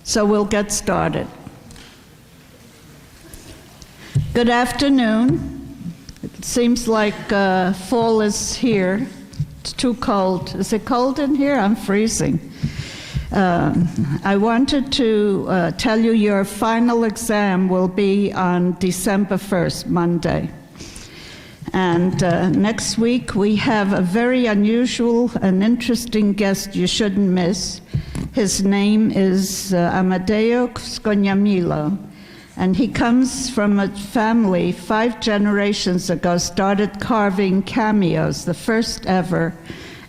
So we'll get started. Good afternoon. It seems like fall is here. It's too cold. Is it cold in here? I'm freezing. I wanted to tell you your final exam will be on December 1st, Monday. And next week we have a very unusual and interesting guest you shouldn't miss. His name is Amadeo Scognamillo, and he comes from a family 5 generations ago started carving cameos, the first ever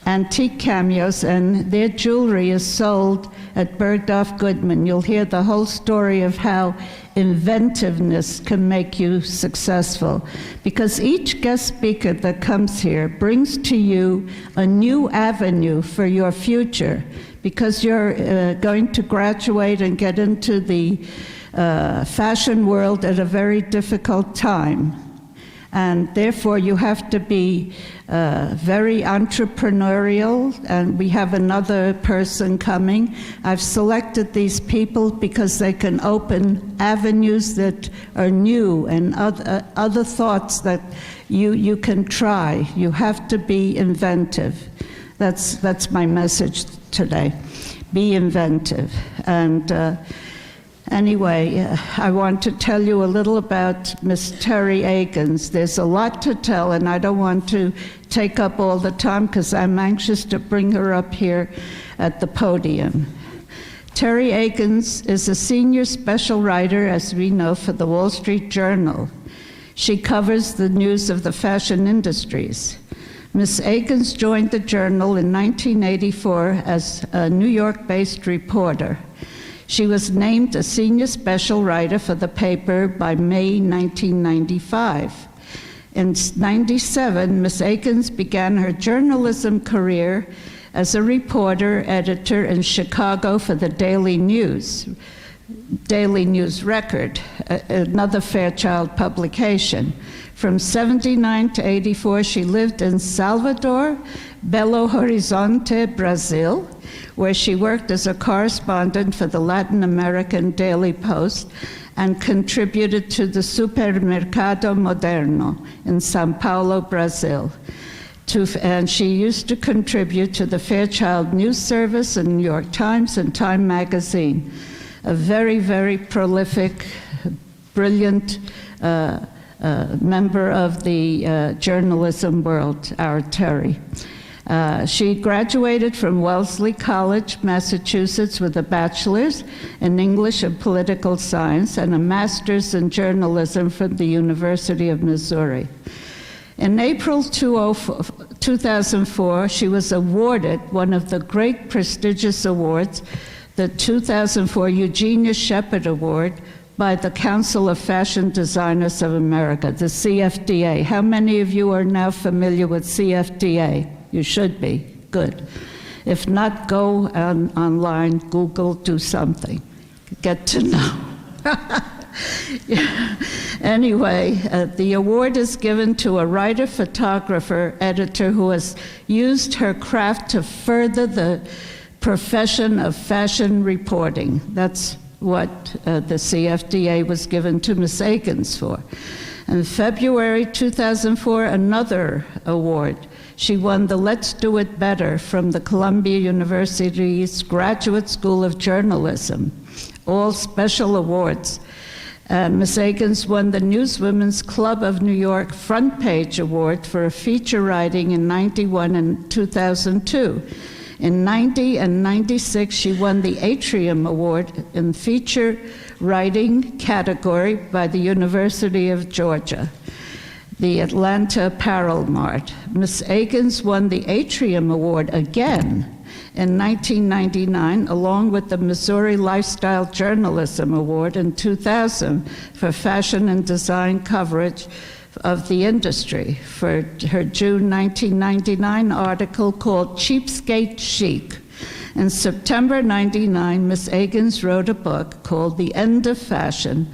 antique cameos, and their jewelry is sold at Bergdorf Goodman. You'll hear the whole story of how inventiveness can make you successful, because each guest speaker that comes here brings to you a new avenue for your future, because you're going to graduate and get into the fashion world at a very difficult time. And therefore, you have to be very entrepreneurial, and we have another person coming. I've selected these people because they can open avenues that are new and other thoughts that you can try. You have to be inventive. That's my message today. Be inventive. And anyway, I want to tell you a little about Miss Teri Agins. There's a lot to tell, and I don't want to take up all the time because I'm anxious to bring her up here at the podium. Teri Agins is a senior special writer, as we know, for the Wall Street Journal. She covers the news of the fashion industries. Ms. Agins joined the Journal in 1984 as a New York-based reporter. She was named a senior special writer for the paper by May 1995. In 1997, Ms. Agins began her journalism career as a reporter, editor in Chicago for the Daily News Record, another Fairchild publication. From 79 to 84, she lived in Salvador, Belo Horizonte, Brazil, where she worked as a correspondent for the Latin American Daily Post and contributed to the Supermercado Moderno in São Paulo, Brazil. And she used to contribute to the Fairchild News Service and New York Times and Time Magazine. A very, very prolific, brilliant member of the journalism world, our Teri. She graduated from Wellesley College, Massachusetts, with a bachelor's in English and political science and a master's in journalism from the University of Missouri. In April 2004, she was awarded one of the great prestigious awards, the 2004 Eugenia Shepard Award, by the Council of Fashion Designers of America, the CFDA. How many of you are now familiar with CFDA? You should be. Good. If not, go online, Google, do something. Get to know. Yeah. Anyway, the award is given to a writer, photographer, editor who has used her craft to further the profession of fashion reporting. That's what the CFDA was given to Ms. Agins for. In February 2004, another award. She won the Let's Do It Better from the Columbia University's Graduate School of Journalism, all special awards. Ms. Agins won the Newswomen's Club of New York Front Page Award for feature writing in 91 and 2002. In 90 and 96, she won the Atrium Award in feature writing category by the University of Georgia, the Atlanta Apparel Mart. Ms. Agins won the Atrium Award again in 1999, along with the Missouri Lifestyle Journalism Award in 2000 for fashion and design coverage of the industry for her June 1999 article called Cheapskate Chic. In September 99, Ms. Agins wrote a book called The End of Fashion,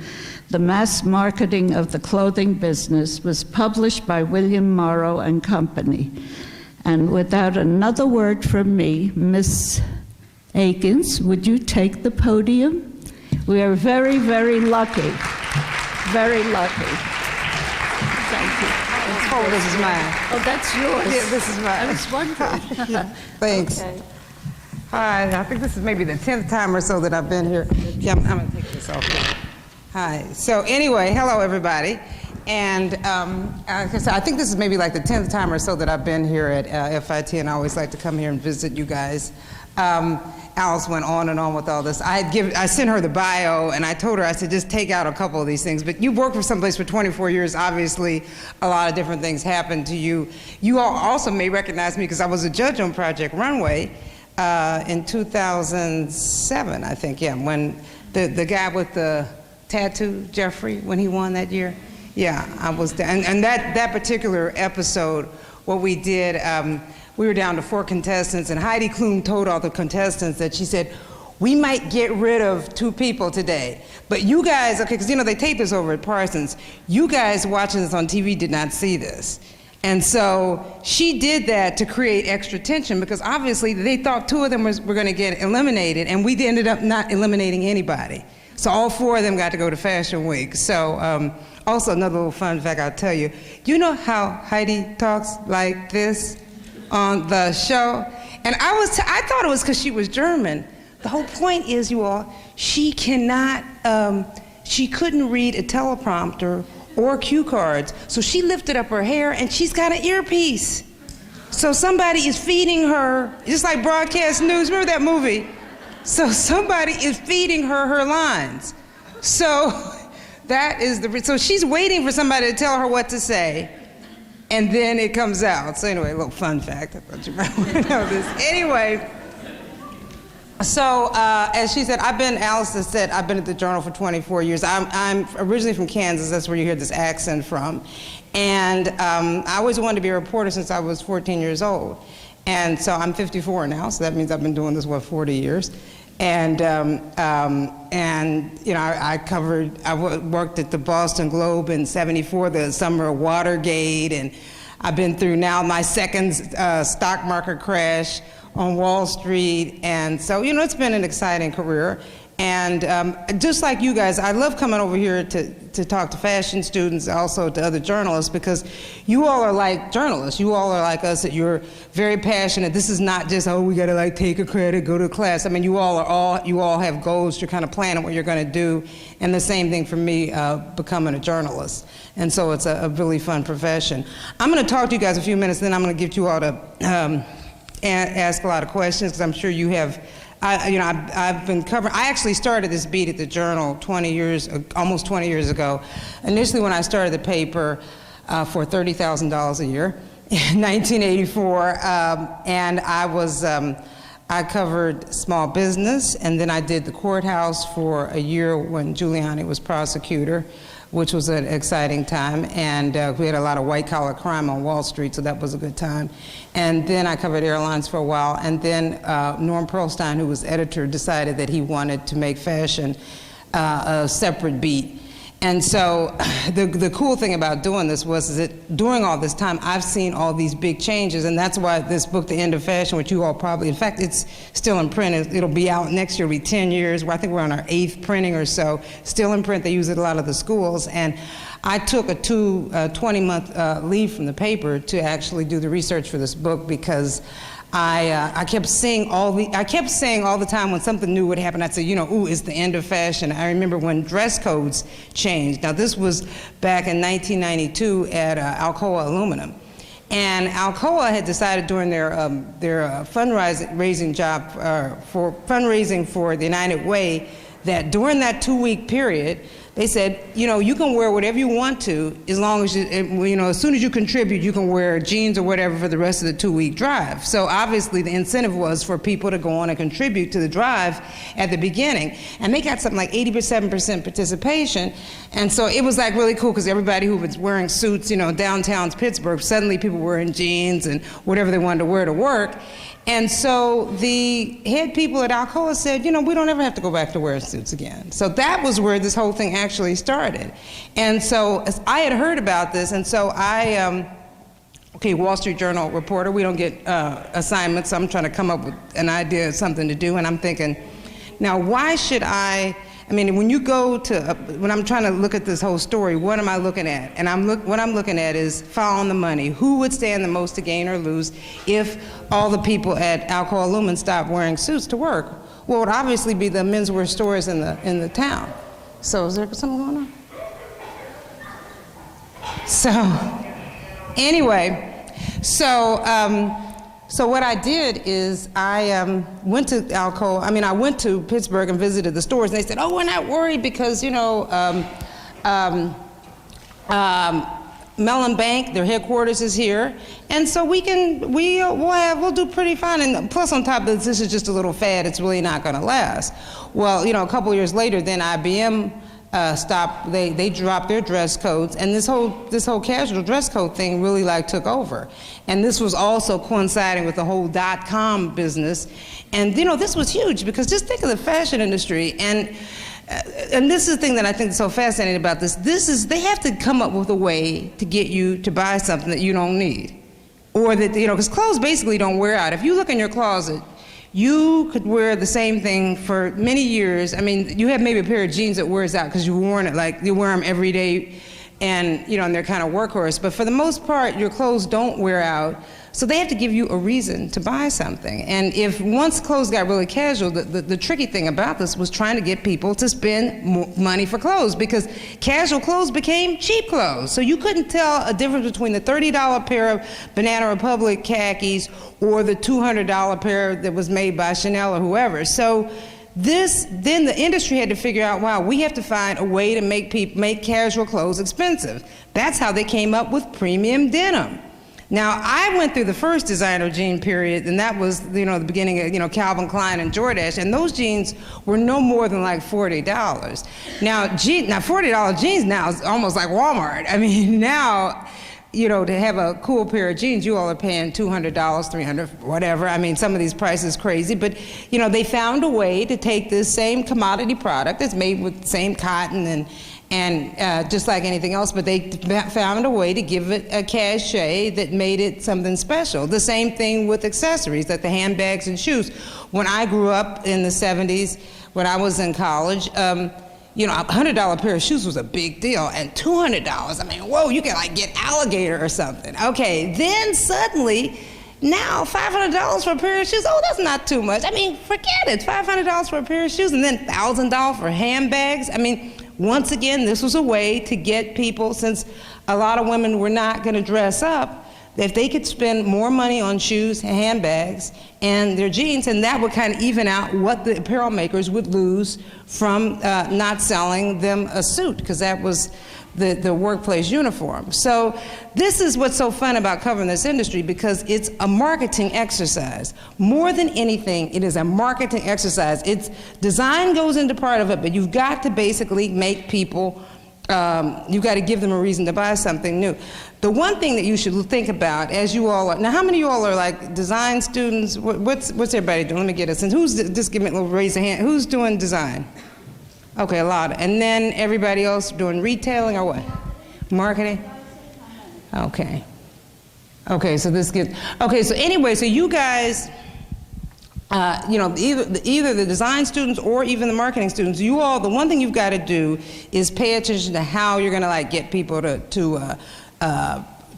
The Mass Marketing of the Clothing Business, was published by William Morrow and Company. And without another word from me, Ms. Agins, would you take the podium? We are very, very lucky. Very lucky. Thank you. Oh, this is mine. Oh, that's yours. Yeah, this is mine. I was wondering. Yeah, thanks. Okay. Hi, I think this is maybe the 10th time or so that I've been here. Yeah, I'm going to take this off. Hi. So anyway, hello, everybody. And I think this is maybe like the 10th time or so that I've been here at FIT, and I always like to come here and visit you guys. Alice went on and on with all this. I sent her the bio, and I told her, I said, just take out a couple of these things. But you worked for someplace for 24 years. Obviously, a lot of different things happened to you. You all also may recognize me because I was a judge on Project Runway in 2007, I think, yeah, when the guy with the tattoo, Jeffrey, when he won that year. Yeah, I was there. And that particular episode, what we did, we were down to 4 contestants, and Heidi Klum told all the contestants that she said, we might get rid of 2 people today, but you guys, okay, because they taped this over at Parsons, you guys watching this on TV did not see this. And so she did that to create extra tension, because obviously they thought 2 of them were going to get eliminated, and we ended up not eliminating anybody. So all 4 of them got to go to Fashion Week. So also another little fun fact I'll tell you, you know how Heidi talks like this on the show? And I thought it was because she was German. The whole point is, you all, she cannot, she couldn't read a teleprompter or cue cards. So she lifted up her hair and she's got an earpiece. So somebody is feeding her, just like broadcast news, remember that movie? So somebody is feeding her lines. So that is so she's waiting for somebody to tell her what to say, and then it comes out. So anyway, a little fun fact. I thought you might want to know this. Anyway, so as she said, Alice has said, I've been at the Journal for 24 years. I'm originally from Kansas. That's where you hear this accent from. And I always wanted to be a reporter since I was 14 years old. And so I'm 54 now, so that means I've been doing this, 40 years. And I worked at the Boston Globe in '74, the summer of Watergate, and I've been through now my second stock market crash on Wall Street, and so, it's been an exciting career. And just like you guys, I love coming over here to talk to fashion students, also to other journalists, because you all are like journalists. You all are like us, that you're very passionate. This is not just, we gotta like take a credit, go to class. I mean, you all have goals. You're kind of planning what you're gonna do. And the same thing for me, becoming a journalist. And so it's a really fun profession. I'm gonna talk to you guys a few minutes, then I'm gonna get you all to ask a lot of questions, because I'm sure you have. I've been covering, I actually started this beat at the Journal almost 20 years ago. Initially when I started the paper for $30,000 a year in 1984, and I covered small business, and then I did the courthouse for a year when Giuliani was prosecutor, which was an exciting time, and we had a lot of white-collar crime on Wall Street, so that was a good time. And then I covered airlines for a while, and then Norm Pearlstein, who was editor, decided that he wanted to make fashion a separate beat. And so the cool thing about doing this was that during all this time, I've seen all these big changes, and that's why this book, The End of Fashion, which you all probably, in fact, it's still in print. It'll be out next year, it'll be 10 years. I think we're on our 8th printing or so. Still in print, they use it a lot of the schools. And I took a 20-month leave from the paper to actually do the research for this book, because I kept saying all the time when something new would happen, I'd say, ooh, it's the end of fashion. I remember when dress codes changed. Now, this was back in 1992 at Alcoa Aluminum. And Alcoa had decided during their fundraising job for fundraising for the United Way that during that 2-week period, they said, you can wear whatever you want to, as long as as soon as you contribute, you can wear jeans or whatever for the rest of the 2-week drive. So obviously the incentive was for people to go on and contribute to the drive at the beginning. And they got something like 87% participation. And so it was like really cool, because everybody who was wearing suits, downtown Pittsburgh, suddenly people were in jeans and whatever they wanted to wear to work. And so the head people at Alcoa said, we don't ever have to go back to wearing suits again. So that was where this whole thing actually started. And so I had heard about this, and so I okay, Wall Street Journal reporter, we don't get assignments, so I'm trying to come up with an idea of something to do, and I'm thinking, now why should I mean, when you go to, when I'm trying to look at this whole story, what am I looking at? And what I'm looking at is following the money. Who would stand the most to gain or lose if all the people at Alcoa Lumen stopped wearing suits to work? Well, it would obviously be the menswear stores in the town. So is there something going on? So, anyway, so what I did is I went to Alcoa, I went to Pittsburgh and visited the stores, and they said, oh, we're not worried because, you know, Mellon Bank, their headquarters is here, and so we'll do pretty fine, and plus on top of this is just a little fad, it's really not gonna last. Well, you know, a couple years later, then IBM stopped, they dropped their dress codes, and this whole casual dress code thing really like took over. And this was also coinciding with the whole .com business. And you know, this was huge because just think of the fashion industry, and this is the thing that I think is so fascinating about this. They have to come up with a way to get you to buy something that you don't need. Or that, you know, because clothes basically don't wear out. If you look in your closet, you could wear the same thing for many years. I mean, you have maybe a pair of jeans that wears out because you've worn it, like you wear them every day, and you know, and they're kind of workhorse. But for the most part, your clothes don't wear out. So they have to give you a reason to buy something. And if once clothes got really casual, the tricky thing about this was trying to get people to spend money for clothes, because casual clothes became cheap clothes. So you couldn't tell a difference between the $30 pair of Banana Republic khakis or the $200 pair that was made by Chanel or whoever. So then the industry had to figure out, wow, we have to find a way to make casual clothes expensive. That's how they came up with premium denim. Now, I went through the first designer jean period, and that was, you know, the beginning of, you know, Calvin Klein and Jordache, and those jeans were no more than like $40. Now, $40 jeans now is almost like Walmart. I mean, now, you know, to have a cool pair of jeans, you all are paying $200, $300, whatever. I mean, some of these prices crazy, but, you know, they found a way to take this same commodity product that's made with the same cotton and just like anything else, but they found a way to give it a cachet that made it something special. The same thing with accessories, like the handbags and shoes. When I grew up in the 70s, when I was in college, you know, a $100 pair of shoes was a big deal, and $200, I mean, whoa, you can like get alligator or something. Okay, then suddenly, now $500 for a pair of shoes, oh, that's not too much. I mean, forget it, $500 for a pair of shoes, and then $1,000 for handbags. I mean, once again, this was a way to get people, since a lot of women were not gonna dress up, if they could spend more money on shoes, handbags, and their jeans, and that would kind of even out what the apparel makers would lose from not selling them a suit, because that was the workplace uniform. So this is what's so fun about covering this industry, because it's a marketing exercise. More than anything, it is a marketing exercise. It's design goes into part of it, but you've got to basically make people, you've got to give them a reason to buy something new. The one thing that you should think about, as you all are, now how many of you all are like design students? What's everybody doing? Let me get a sense. Who's, just give me a little raise a hand. Who's doing design? Okay, a lot. And then everybody else doing retailing or what? Marketing? Okay. Okay, so this gets, okay, so anyway, so you guys, you know, either the design students or even the marketing students, you all, the one thing you've got to do is pay attention to how you're going to like get people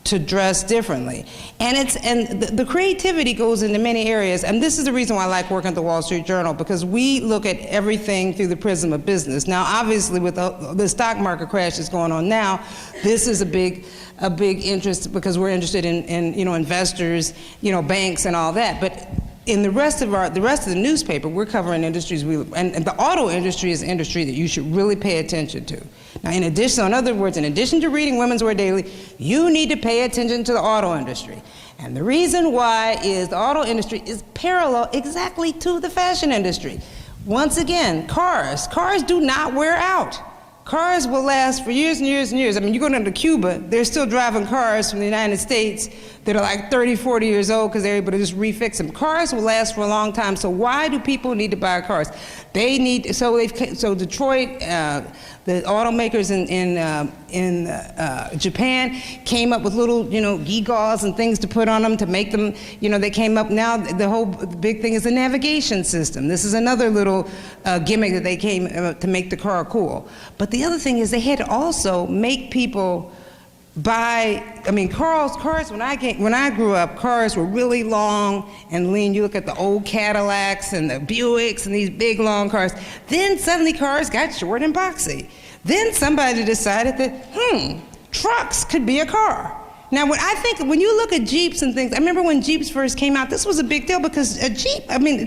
to dress differently. And the creativity goes into many areas, and this is the reason why I like working at the Wall Street Journal, because we look at everything through the prism of business. Now, obviously, with the stock market crash that's going on now, this is a big interest, because we're interested in you know, investors, you know, banks and all that. But in the rest of the newspaper, we're covering industries, and the auto industry is an industry that you should really pay attention to. Now, in other words, in addition to reading Women's Wear Daily, you need to pay attention to the auto industry. And the reason why is the auto industry is parallel exactly to the fashion industry. Once again, cars do not wear out. Cars will last for years and years and years. I mean, you go down to Cuba, they're still driving cars from the United States that are like 30, 40 years old because they're able to just refix them. Cars will last for a long time, so why do people need to buy cars? They need, so Detroit, The automakers in Japan came up with little, gewgaws and things to put on them to make them, they came up. Now the whole big thing is the navigation system. This is another little gimmick that they came to make the car cool. But the other thing is they had to also make people cars, when I grew up, cars were really long and lean. You look at the old Cadillacs and the Buicks and these big, long cars. Then suddenly cars got short and boxy. Then somebody decided that, trucks could be a car. Now, when you look at Jeeps and things, I remember when Jeeps first came out, this was a big deal because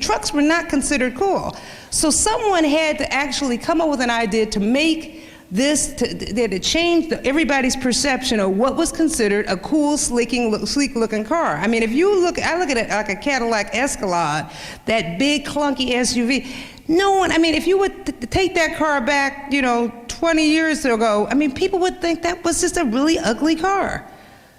trucks were not considered cool. So someone had to actually come up with an idea to make to change everybody's perception of what was considered a cool, sleek-looking car. I mean, I look at it like a Cadillac Escalade, that big, clunky SUV. If you would take that car back, 20 years ago, people would think that was just a really ugly car.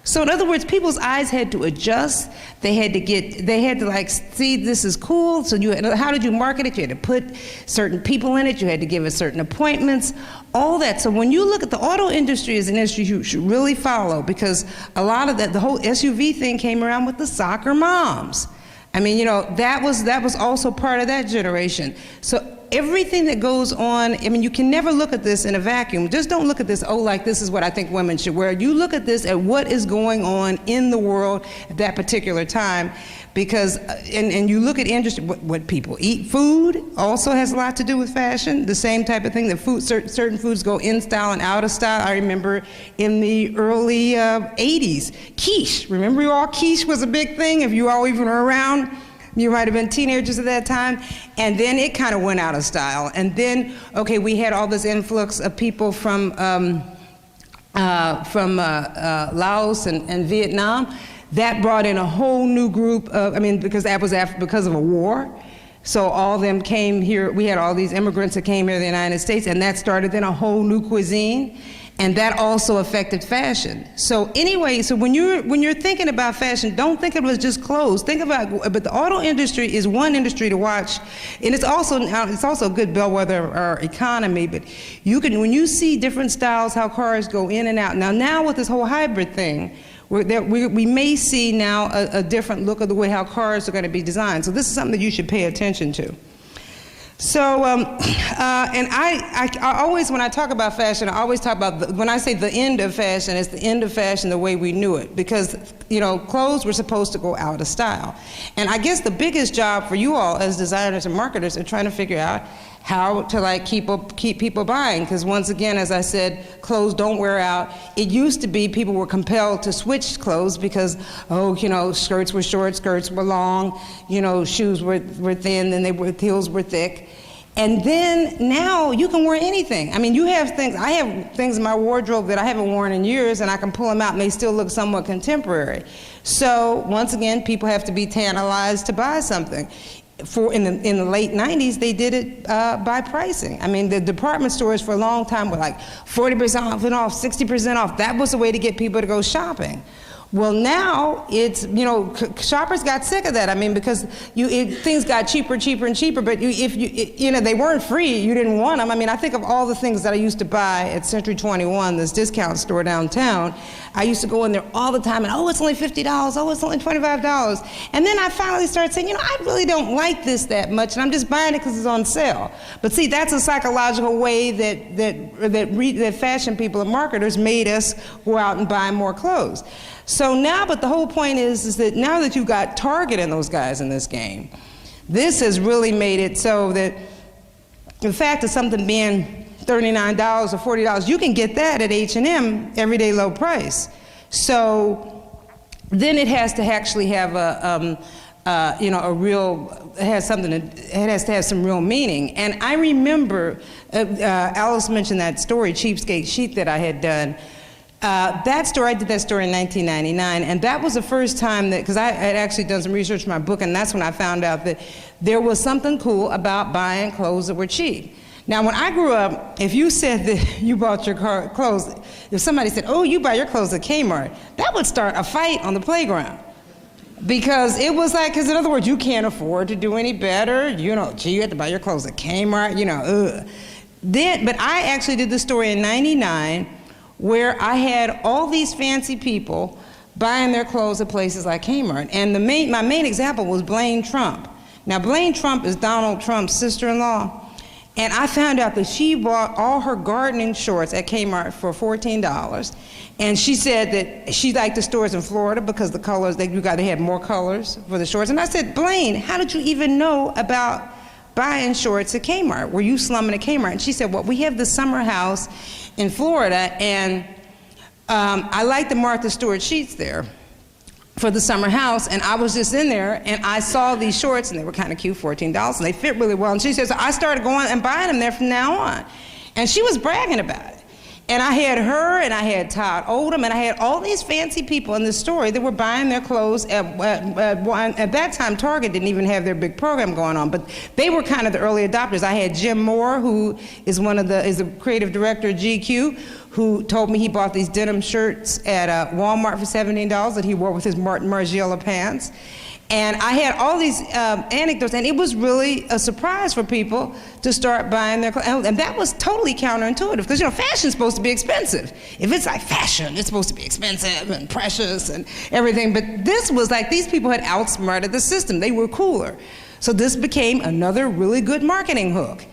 So in other words, people's eyes had to adjust. They had to see this is cool. So how did you market it? You had to put certain people in it. You had to give it certain appointments, all that. So when you look at the auto industry as an industry you should really follow, because a lot of the whole SUV thing came around with the soccer moms. That was also part of that generation. So everything that goes on, you can never look at this in a vacuum. Just don't look at this, this is what I think women should wear. You look at this at what is going on in the world at that particular time, because, and you look at industry, what people eat. Food also has a lot to do with fashion, the same type of thing. Certain foods go in style and out of style. I remember in the early 80s, quiche. Remember you all, quiche was a big thing, if you all even were around. You might have been teenagers at that time, and then it kind of went out of style. And then, we had all this influx of people from Laos and Vietnam. That brought in a whole new group of, because that was because of a war. So all of them came here. We had all these immigrants that came here to the United States, and that started then a whole new cuisine. And that also affected fashion. So anyway, when you're thinking about fashion, don't think it was just clothes. But the auto industry is one industry to watch, and it's also a good bellwether of our economy. But when you see different styles, how cars go in and out. Now with this whole hybrid thing, we may see now a different look of the way how cars are going to be designed. So this is something that you should pay attention to. So, and I always, when I talk about fashion, I always talk about, when I say the end of fashion, it's the end of fashion the way we knew it. Because, clothes were supposed to go out of style. And I guess the biggest job for you all as designers and marketers are trying to figure out how to keep people buying. Because once again, as I said, clothes don't wear out. It used to be people were compelled to switch clothes because, skirts were short, skirts were long, shoes were thin, then heels were thick. And then now you can wear anything. You have things, I have things in my wardrobe that I haven't worn in years, and I can pull them out and they still look somewhat contemporary. So once again, people have to be tantalized to buy something. In the late 90s, they did it by pricing. The department stores for a long time were like 40% off and off, 60% off. That was the way to get people to go shopping. Well, now it's, shoppers got sick of that. Because things got cheaper and cheaper, but they weren't free. You didn't want them. I think of all the things that I used to buy at Century 21, this discount store downtown. I used to go in there all the time and, it's only $50, it's only $25. And then I finally started saying, I really don't like this that much, and I'm just buying it because it's on sale. But see, that's a psychological way that fashion people and marketers made us go out and buy more clothes. So now, but the whole point is that now that you've got Target and those guys in this game, this has really made it so that the fact of something being $39 or $40, you can get that at H&M everyday low price. So then it has to actually have it has to have some real meaning. And I remember, Alice mentioned that story, Cheapskate Chic, that I had done. I did that story in 1999, and that was the first time that, because I had actually done some research for my book, and that's when I found out that there was something cool about buying clothes that were cheap. Now, when I grew up, if you said that you bought your clothes, if somebody said, you buy your clothes at Kmart, that would start a fight on the playground. Because it was because in other words, you can't afford to do any better, you have to buy your clothes at Kmart, But I actually did the story in '99 where I had all these fancy people buying their clothes at places like Kmart. And my main example was Blaine Trump. Now, Blaine Trump is Donald Trump's sister-in-law. And I found out that she bought all her gardening shorts at Kmart for $14. And she said that she liked the stores in Florida because the colors, they had more colors for the shorts. And I said, Blaine, how did you even know about buying shorts at Kmart? Were you slumming at Kmart? And she said, well, we have the summer house in Florida, and I like the Martha Stewart sheets there for the summer house, and I was just in there, and I saw these shorts, and they were kind of cute, $14, and they fit really well. And she says, I started going and buying them there from now on. And she was bragging about it. And I had her, and I had Todd Oldham, and I had all these fancy people in the story that were buying their clothes at that time. Target didn't even have their big program going on, but they were kind of the early adopters. I had Jim Moore, who is the creative director of GQ, who told me he bought these denim shirts at Walmart for $17 that he wore with his Martin Margiela pants. And I had all these anecdotes, and it was really a surprise for people to start buying their clothes. And that was totally counterintuitive, because, fashion's supposed to be expensive. If it's like fashion, it's supposed to be expensive and precious and everything. But this was like these people had outsmarted the system. They were cooler. So this became another really good marketing hook.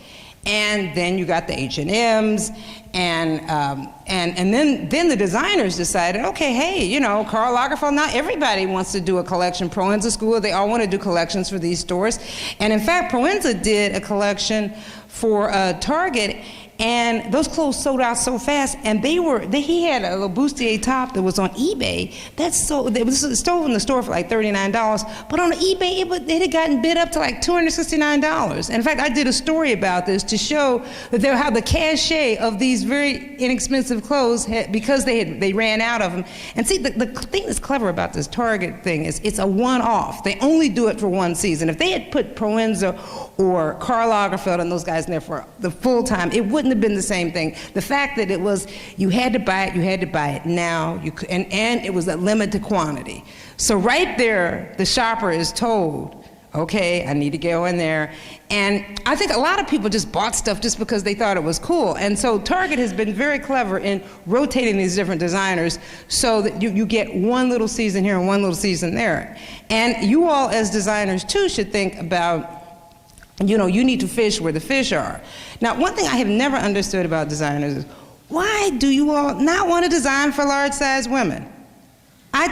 And then you got the H&Ms, and then the designers decided, okay, hey, Karl Lagerfeld, not everybody wants to do a collection. Proenza School, they all want to do collections for these stores. And in fact, Proenza did a collection for Target, and those clothes sold out so fast, and he had a bustier top that was on eBay. It was sold in the store for like $39, but on eBay it had gotten bid up to like $269. And in fact, I did a story about this to show that how the cachet of these very inexpensive clothes because they ran out of them. And see, the thing that's clever about this Target thing is it's a one-off. They only do it for one season. If they had put Proenza or Karl Lagerfeld and those guys in there for the full time, it wouldn't have been the same thing. The fact that it was, you had to buy it now, and it was a limited quantity. So right there, the shopper is told, okay, I need to go in there. And I think a lot of people just bought stuff just because they thought it was cool. And so Target has been very clever in rotating these different designers so that you get one little season here and one little season there. And you all as designers too should think about, you need to fish where the fish are. Now, one thing I have never understood about designers is, why do you all not want to design for large-sized women? I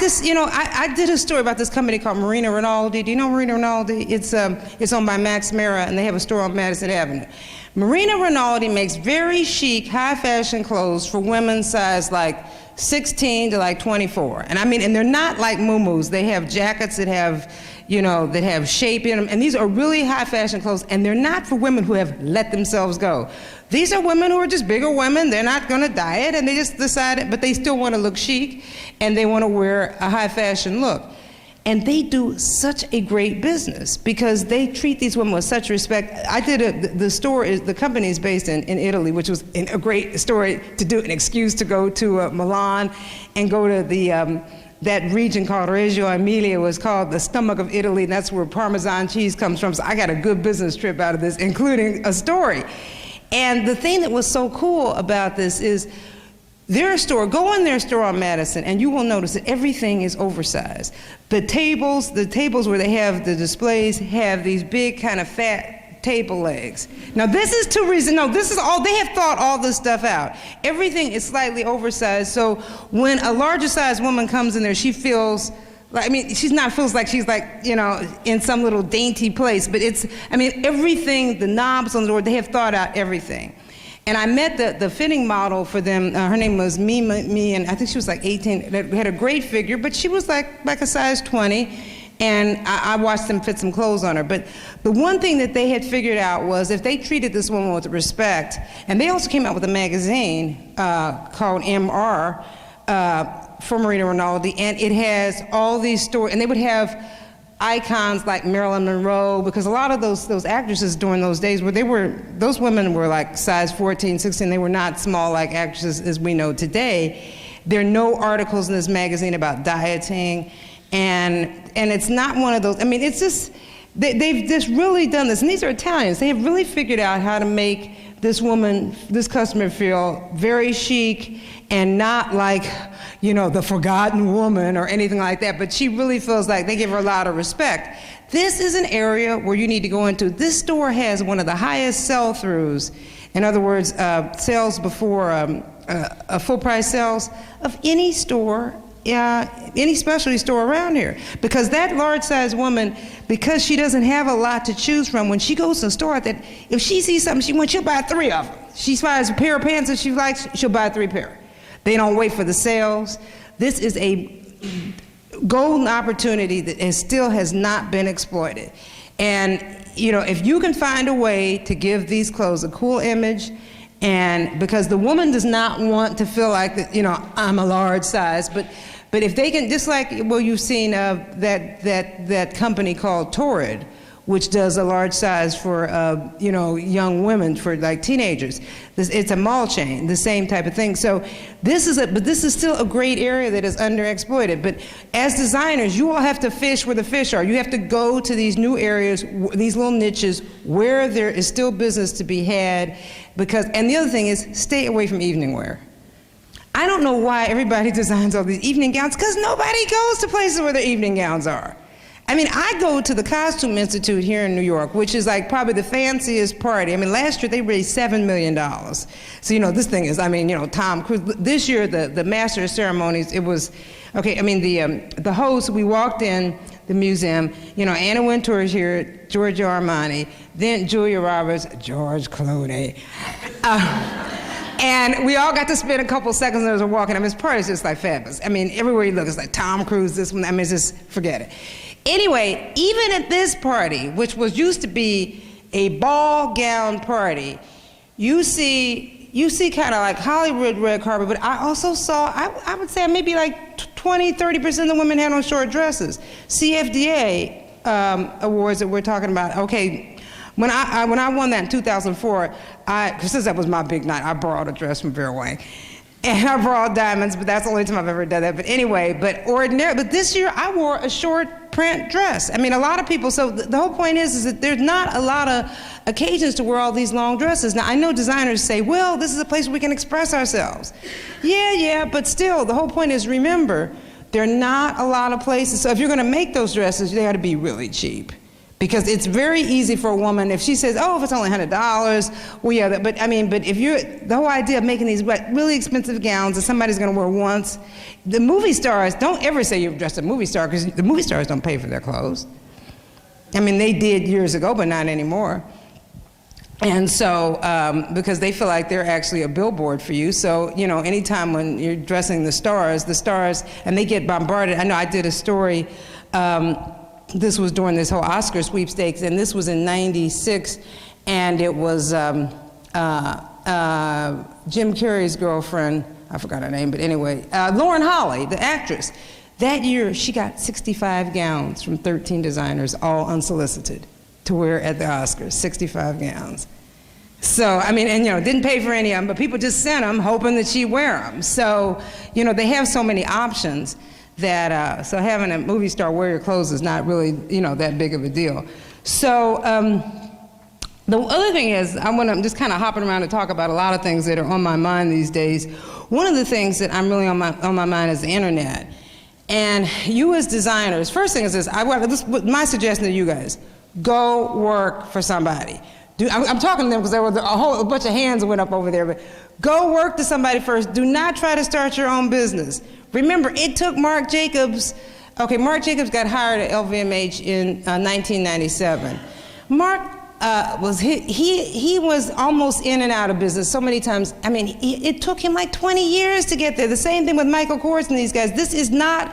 did a story about this company called Marina Rinaldi. Do you know Marina Rinaldi? It's owned by Max Mara, and they have a store on Madison Avenue. Marina Rinaldi makes very chic, high-fashion clothes for women size like 16 to like 24. And they're not like muumuus. They have jackets that have, that have shape in them. And these are really high fashion clothes, and they're not for women who have let themselves go. These are women who are just bigger women. They're not gonna diet, and they just decided, but they still wanna look chic, and they wanna wear a high fashion look. And they do such a great business because they treat these women with such respect. The company is based in Italy, which was a great story to do, an excuse to go to Milan and go to that region called Reggio Emilia was called the stomach of Italy, and that's where Parmesan cheese comes from. So I got a good business trip out of this, including a story. And the thing that was so cool about this is go in their store on Madison, and you will notice that everything is oversized. The tables where they have the displays have these big kind of fat table legs. Now this is they have thought all this stuff out. Everything is slightly oversized, so when a larger sized woman comes in there, she feels like, feels like she's like, in some little dainty place, but everything, the knobs on the door, they have thought out everything. And I met the fitting model for them. Her name was Me, and I think she was like 18. Had a great figure, but she was like a size 20. And I watched them fit some clothes on her. But the one thing that they had figured out was if they treated this woman with respect, and they also came out with a magazine called MR for Marina Rinaldi, and it has all these stories, and they would have icons like Marilyn Monroe, because a lot of those actresses during those days, those women were like size 14, 16, they were not small like actresses as we know today. There are no articles in this magazine about dieting, and it's not one of those, it's just, they've just really done this, and these are Italians. They have really figured out how to make this customer feel very chic and not like, you know, the forgotten woman or anything like that, but she really feels like they give her a lot of respect. This is an area where you need to go into. This store has one of the highest sell-throughs, in other words, sales before full price sales of any store, any specialty store around here. Because that large size woman, because she doesn't have a lot to choose from, when she goes to the store, that if she sees something she wants, she'll buy 3 of them. She finds a pair of pants that she likes, she'll buy 3 pair. They don't wait for the sales. This is a golden opportunity that still has not been exploited. And you know, if you can find a way to give these clothes a cool image, and because the woman does not want to feel like that, you know, I'm a large size, but if they can, just like, well, you've seen that company called Torrid, which does a large size for, you know, young women, for like teenagers. It's a mall chain, the same type of thing. So this is still a great area that is underexploited. But as designers, you all have to fish where the fish are. You have to go to these new areas, these little niches, where there is still business to be had. And the other thing is, stay away from evening wear. I don't know why everybody designs all these evening gowns, because nobody goes to places where the evening gowns are. I mean, I go to the Costume Institute here in New York, which is like probably the fanciest party. I mean, last year they raised $7 million. So, you know, this thing is, I mean, you know, Tom Cruise. This year, the master of ceremonies, it was, okay, I mean, the host, we walked in the museum, you know, Anna Wintour is here, Giorgio Armani, then Julia Roberts, George Clooney. And we all got to spend a couple seconds as we're walking. I mean, this party is just like fabulous. I mean, everywhere you look, it's like Tom Cruise, this one, I mean, it's just, forget it. Anyway, even at this party, which used to be a ball gown party, you see kind of like Hollywood red carpet, but I also saw, I would say maybe like 20-30% of the women had on short dresses. CFDA awards that we're talking about, okay, when I won that in 2004, since that was my big night, I borrowed a dress from Vera Wang. And I borrowed diamonds, but that's the only time I've ever done that. But anyway, but this year I wore a short print dress. I mean, a lot of people, so the whole point is that there's not a lot of occasions to wear all these long dresses. Now, I know designers say, well, this is a place where we can express ourselves. Yeah, but still, the whole point is, remember, there are not a lot of places. So if you're gonna make those dresses, they gotta be really cheap. Because it's very easy for a woman, if she says, oh, if it's only $100, well, yeah, but if the whole idea of making these really expensive gowns that somebody's gonna wear once, the movie stars, don't ever say you're just a movie star, because the movie stars don't pay for their clothes. I mean, they did years ago, but not anymore. And so, because they feel like they're actually a billboard for you, so, you know, anytime when you're dressing the stars, and they get bombarded. I know I did a story, this was during this whole Oscar sweepstakes, and this was in '96, and it was Jim Carrey's girlfriend, I forgot her name, but anyway, Lauren Holly, the actress. That year, she got 65 gowns from 13 designers, all unsolicited, to wear at the Oscars, 65 gowns. So, I mean, and you know, didn't pay for any of them, but people just sent them, hoping that she'd wear them. So, you know, they have so many options that, so having a movie star wear your clothes is not really, you know, that big of a deal. So, the other thing is, I'm just kind of hopping around to talk about a lot of things that are on my mind these days. One of the things that I'm really on my mind is the internet. And you as designers, first thing is this, my suggestion to you guys, go work for somebody. I'm talking to them because there was a bunch of hands that went up over there, but go work to somebody first. Do not try to start your own business. Remember, it took Marc Jacobs got hired at LVMH in 1997. Marc he was almost in and out of business so many times. I mean, it took him like 20 years to get there. The same thing with Michael Kors and these guys. This is not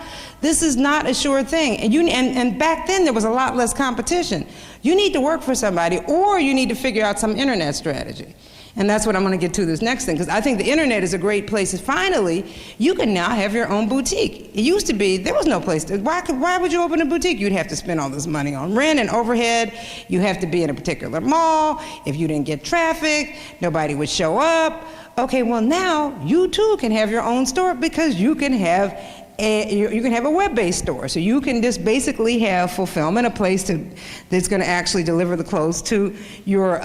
a sure thing. And back then there was a lot less competition. You need to work for somebody, or you need to figure out some internet strategy. And that's what I'm going to get to this next thing, because I think the internet is a great place. Finally, you can now have your own boutique. It used to be, there was no place to, why would you open a boutique? You'd have to spend all this money on rent and overhead. You have to be in a particular mall. If you didn't get traffic, nobody would show up. Okay, well now, you too can have your own store, because you can have you can have a web-based store. So you can just basically have fulfillment, a place that's going to actually deliver the clothes to your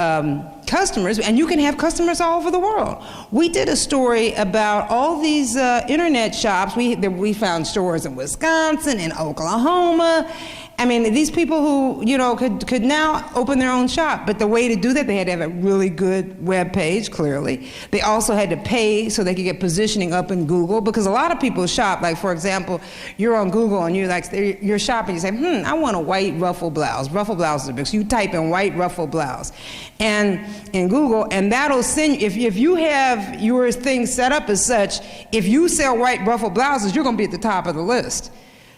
customers, and you can have customers all over the world. We did a story about all these internet shops. We found stores in Wisconsin, in Oklahoma. I mean, these people who, you know, could now open their own shop, but the way to do that, they had to have a really good web page, clearly. They also had to pay so they could get positioning up in Google, because a lot of people shop, like, for example, you're on Google and you're shopping, you say, I want a white ruffle blouse. Ruffle blouses are big, so you type in white ruffle blouse and in Google, and that'll send you, if you have your thing set up as such, if you sell white ruffle blouses, you're gonna be at the top of the list.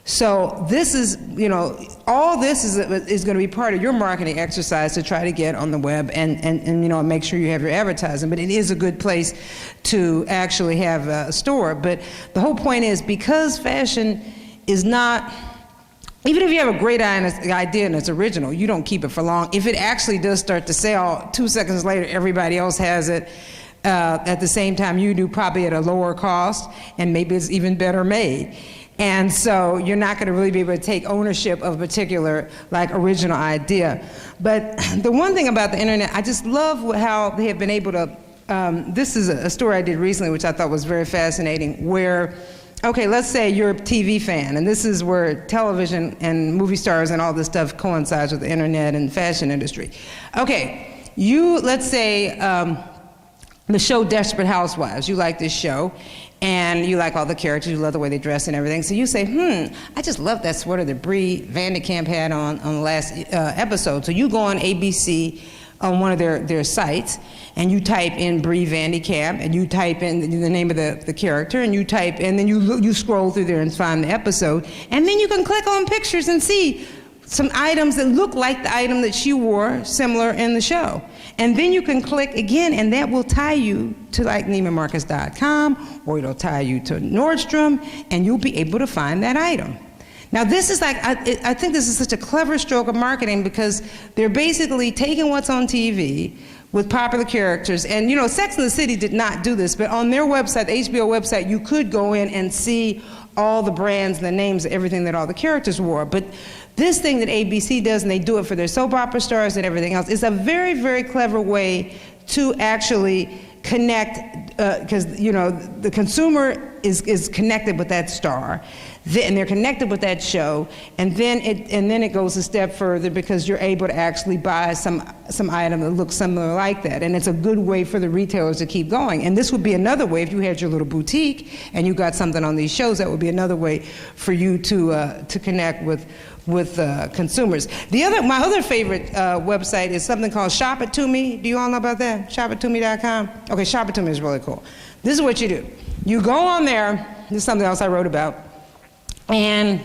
So this is, you know, all this is going to be part of your marketing exercise to try to get on the web and you know, make sure you have your advertising. But it is a good place to actually have a store. But the whole point is, because fashion is not, even if you have a great idea and it's original, you don't keep it for long. If it actually does start to sell, 2 seconds later, everybody else has it at the same time you do, probably at a lower cost, and maybe it's even better made. And so you're not going to really be able to take ownership of a particular, like, original idea. But the one thing about the internet, I just love how they have been able to, this is a story I did recently which I thought was very fascinating, where, okay, let's say you're a TV fan, and this is where television and movie stars and all this stuff coincides with the internet and fashion industry. Okay, let's say, the show Desperate Housewives, you like this show, and you like all the characters, you love the way they dress and everything, so you say, I just love that sweater that Brie Vandekamp had on the last episode. So you go on ABC, on one of their sites, and you type in Brie Vandekamp, and you type in the name of the character, and you type, and then you scroll through there and find the episode, and then you can click on pictures and see some items that look like the item that she wore similar in the show. And then you can click again, and that will tie you to, like, NeimanMarcus.com, or it'll tie you to Nordstrom, and you'll be able to find that item. Now this is like, I think this is such a clever stroke of marketing, because they're basically taking what's on TV with popular characters, and you know, Sex and the City did not do this, but on their website, the HBO website, you could go in and see all the brands and the names of everything that all the characters wore. But this thing that ABC does, and they do it for their soap opera stars and everything else, is a very, very clever way to actually connect, because you know, the consumer is connected with that star, and they're connected with that show, and then it goes a step further, because you're able to actually buy some item that looks similar like that, and it's a good way for the retailers to keep going. And this would be another way, if you had your little boutique and you got something on these shows, that would be another way for you to connect with consumers. My other favorite website is something called Shop It To Me. Do you all know about that? ShopItToMe.com? Okay, Shop It To Me is really cool. This is what you do. You go on there, this is something else I wrote about, and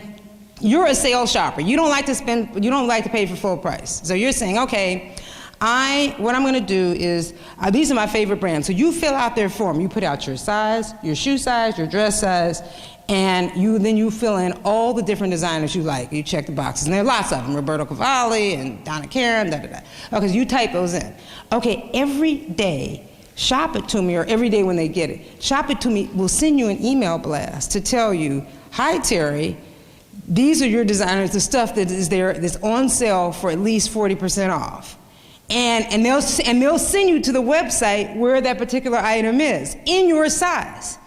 you're a sales shopper. You don't like to pay for full price. So you're saying, okay, what I'm gonna do is, these are my favorite brands. So you fill out their form. You put out your size, your shoe size, your dress size, and then you fill in all the different designers you like. You check the boxes, and there are lots of them, Roberto Cavalli and Donna Karan, da-da-da. Okay, so you type those in. Okay, every day, Shop It To Me, or every day when they get it, Shop It To Me will send you an email blast to tell you, hi Teri, these are your designers, the stuff that is there that's on sale for at least 40% off. And they'll send you to the website where that particular item is, in your size.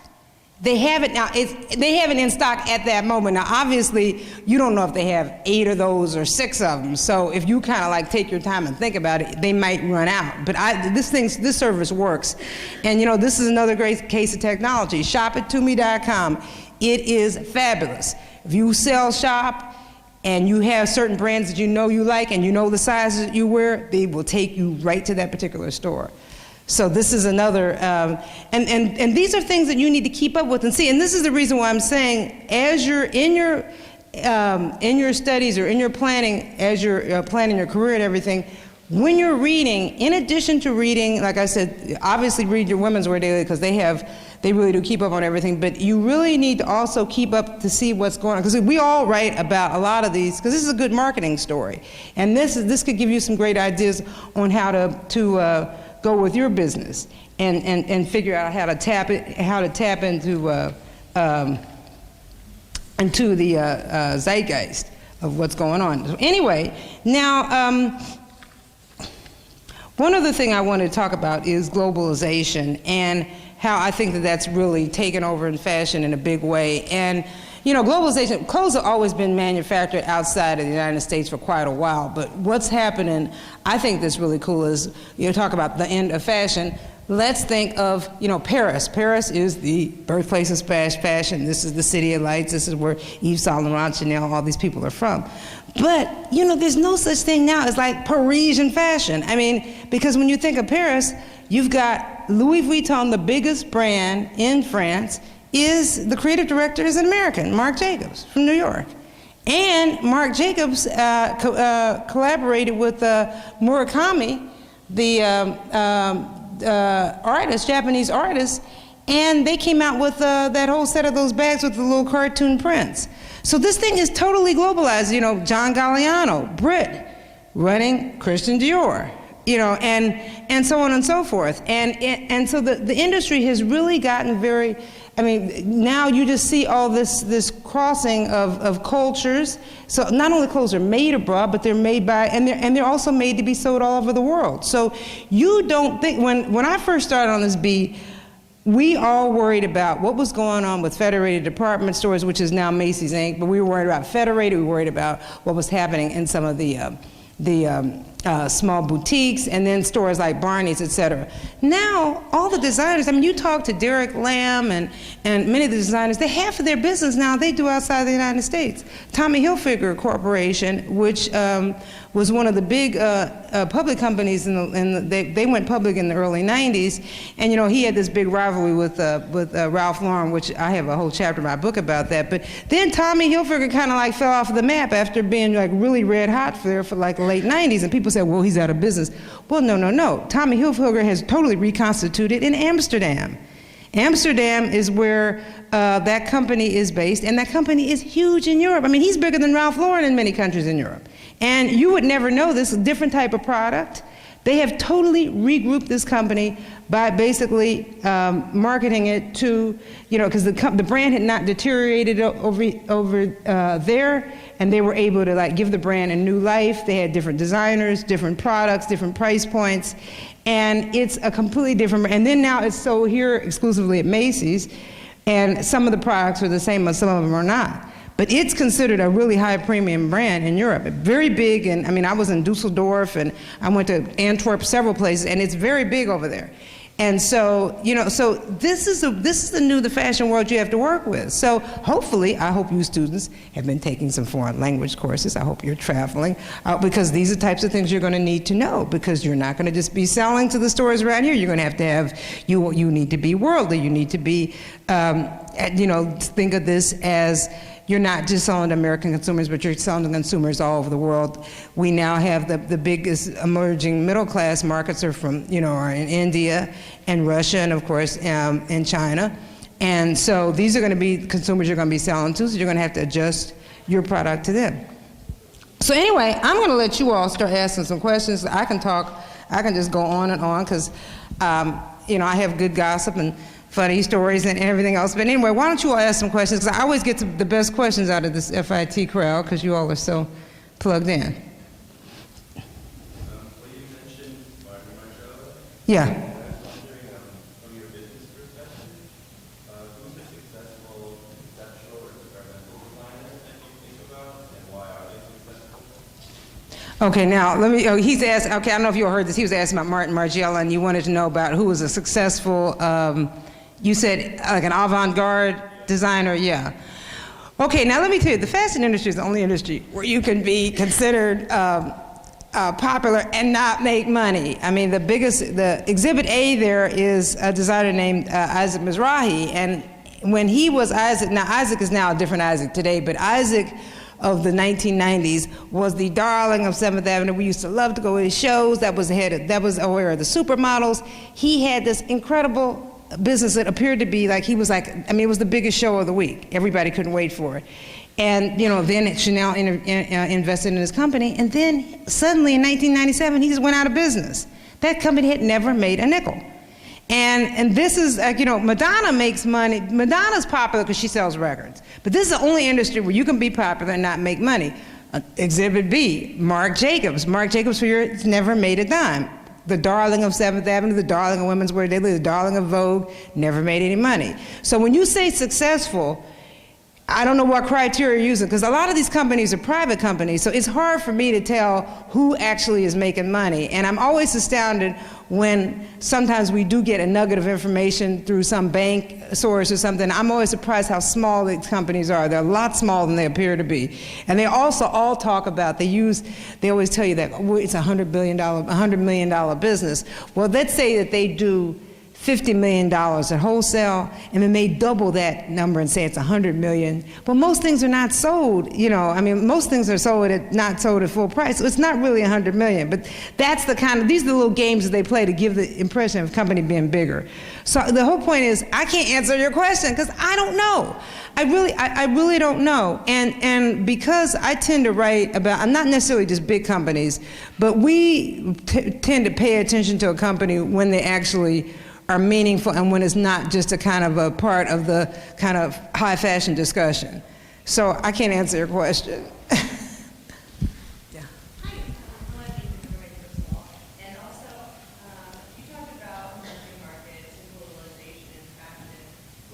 They have it now, they have it in stock at that moment. Now obviously, you don't know if they have 8 of those or 6 of them, so if you kind of like take your time and think about it, they might run out. But this service works. And you know, this is another great case of technology. ShopItToMe.com. It is fabulous. If you shop and you have certain brands that you know you like and you know the sizes that you wear, they will take you right to that particular store. So this is another, and these are things that you need to keep up with and see. And this is the reason why I'm saying, as you're in your studies or in your planning, as you're planning your career and everything, when you're reading, in addition to reading, like I said, obviously read your Women's Wear Daily, because they really do keep up on everything, but you really need to also keep up to see what's going on, because we all write about a lot of these, because this is a good marketing story, and this could give you some great ideas on how to go with your business and figure out how to tap into into the zeitgeist of what's going on. So anyway, now one other thing I want to talk about is globalization and how I think that that's really taken over in fashion in a big way. And you know, globalization, clothes have always been manufactured outside of the United States for quite a while, but what's happening, I think that's really cool is, you talk about the end of fashion, let's think of, you know, Paris. Paris is the birthplace of fashion. This is the city of lights. This is where Yves Saint Laurent, Chanel, all these people are from. But, you know, there's no such thing now as like Parisian fashion. I mean, because when you think of Paris, you've got Louis Vuitton, the biggest brand in France, is the creative director is an American, Marc Jacobs from New York. And Marc Jacobs collaborated with Murakami, the artist, Japanese artist, and they came out with that whole set of those bags with the little cartoon prints. So this thing is totally globalized. You know, John Galliano, Brit, running Christian Dior, you know, and so on and so forth. And so the industry has really gotten very, I mean, now you just see all this crossing of cultures. So not only clothes are made abroad, but they're made by, and they're also made to be sold all over the world. So you don't think, when I first started on this beat, we all worried about what was going on with Federated Department Stores, which is now Macy's Inc., but we were worried about Federated, we were worried about what was happening in some of the small boutiques, and then stores like Barney's, et cetera. Now, all the designers, I mean, you talk to Derek Lam and many of the designers, half of their business now they do outside the United States. Tommy Hilfiger Corporation, which was one of the big public companies, they went public in the early 90s, and you know, he had this big rivalry with Ralph Lauren, which I have a whole chapter in my book about that. But then Tommy Hilfiger kind of like fell off the map after being like really red hot for like the late 90s, and people said, well, he's out of business. Well, no. Tommy Hilfiger has totally reconstituted in Amsterdam. Amsterdam is where that company is based, and that company is huge in Europe. I mean, he's bigger than Ralph Lauren in many countries in Europe. And you would never know this, a different type of product. They have totally regrouped this company by basically marketing it to, you know, because the brand had not deteriorated over there, and they were able to like give the brand a new life. They had different designers, different products, different price points, and it's a completely different, and then now it's sold here exclusively at Macy's, and some of the products are the same, but some of them are not. But it's considered a really high premium brand in Europe. Very big, and I mean, I was in Dusseldorf, and I went to Antwerp, several places, and it's very big over there. And so, you know, so this is the fashion world you have to work with. So hopefully, I hope you students have been taking some foreign language courses. I hope you're traveling, because these are types of things you're going to need to know, because you're not going to just be selling to the stores around here. You're going to have, you need to be worldly. You need to be, you know, think of this as, you're not just selling to American consumers, but you're selling to consumers all over the world. We now have the biggest emerging middle class markets are in India and Russia, and of course in China. And so these are going to be consumers you're going to be selling to, so you're going to have to adjust your product to them. So anyway, I'm going to let you all start asking some questions. I can just go on and on, because you know, I have good gossip and funny stories and everything else. But anyway, why don't you all ask some questions? Because I always get the best questions out of this FIT crowd, because you all are so plugged in. Well, you mentioned Marshall. Yeah. I was wondering, from your business perspective, who's a successful conceptual or experimental designer that you think about, and why are they successful? Okay, now let me. He's asked. Okay, I don't know if you all heard this. He was asking about Martin Margiela, and you wanted to know about who was a successful. You said like an avant-garde designer, yeah. Okay, now let me tell you, the fashion industry is the only industry where you can be considered popular and not make money. I mean, the exhibit A there is a designer named Isaac Mizrahi, and when he was Isaac, now Isaac is now a different Isaac today, but Isaac of the 1990s was the darling of 7th Avenue. We used to love to go to his shows. That was aware of the supermodels. He had this incredible business that appeared to be like, he was like, I mean, it was the biggest show of the week. Everybody couldn't wait for it. And, you know, then Chanel invested in his company, and then suddenly in 1997, he just went out of business. That company had never made a nickel. And this is, like, you know, Madonna makes money. Madonna's popular because she sells records. But this is the only industry where you can be popular and not make money. Exhibit B, Marc Jacobs. Marc Jacobs for years never made a dime. The darling of 7th Avenue, the darling of Women's Wear Daily, the darling of Vogue, never made any money. So when you say successful, I don't know what criteria you're using, because a lot of these companies are private companies, so it's hard for me to tell who actually is making money. And I'm always astounded when sometimes we do get a nugget of information through some bank source or something. I'm always surprised how small these companies are. They're a lot smaller than they appear to be. And they also all talk about, they always tell you that it's a $100 million business. Well, let's say that they do $50 million at wholesale, and then they double that number and say it's $100 million. But most things are not sold, you know, I mean, most things are not sold at full price, so it's not really $100 million. But that's these are the little games that they play to give the impression of a company being bigger. So the whole point is, I can't answer your question, because I don't know. I really don't know. And because I tend to write about, I'm not necessarily just big companies, but we tend to pay attention to a company when they actually are meaningful and when it's not just a kind of a part of the kind of high fashion discussion. So I can't answer your question. Yeah. Hi, I'm glad you can hear me first of all. And also, you talked about emerging markets and globalization and fashion,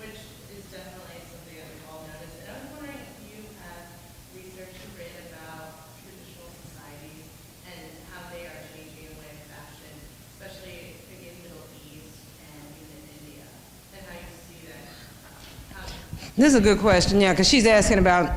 which is definitely something that we've all noticed. And I was wondering if you have research or written about traditional societies and how they are changing in the way of fashion, especially in the Middle East and even in India, and how you see that. This is a good question, yeah, because she's asking about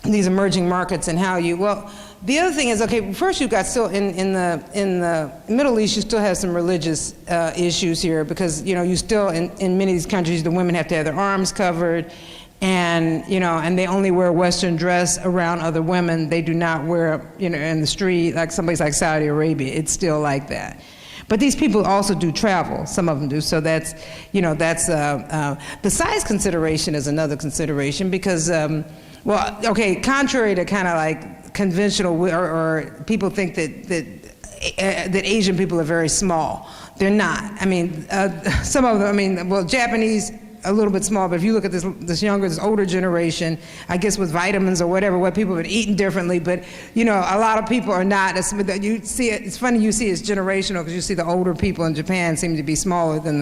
these emerging markets and how you, well, the other thing is, okay, first you've got still, in the Middle East, you still have some religious issues here, because, you know, you still, in many of these countries, the women have to have their arms covered, and, you know, and they only wear Western dress around other women. They do not wear, you know, in the street, like someplace like Saudi Arabia. It's still like that. But these people also do travel, some of them do, so that's, you know, that's, the size consideration is another consideration, because, well, okay, contrary to kind of like conventional, or people think that Asian people are very small. They're not. I mean, some of them, I mean, well, Japanese, a little bit small, but if you look at this older generation, I guess with vitamins or whatever, what people have been eating differently, but, you know, a lot of people are not. You see it, it's funny you see it's generational, because you see the older people in Japan seem to be smaller than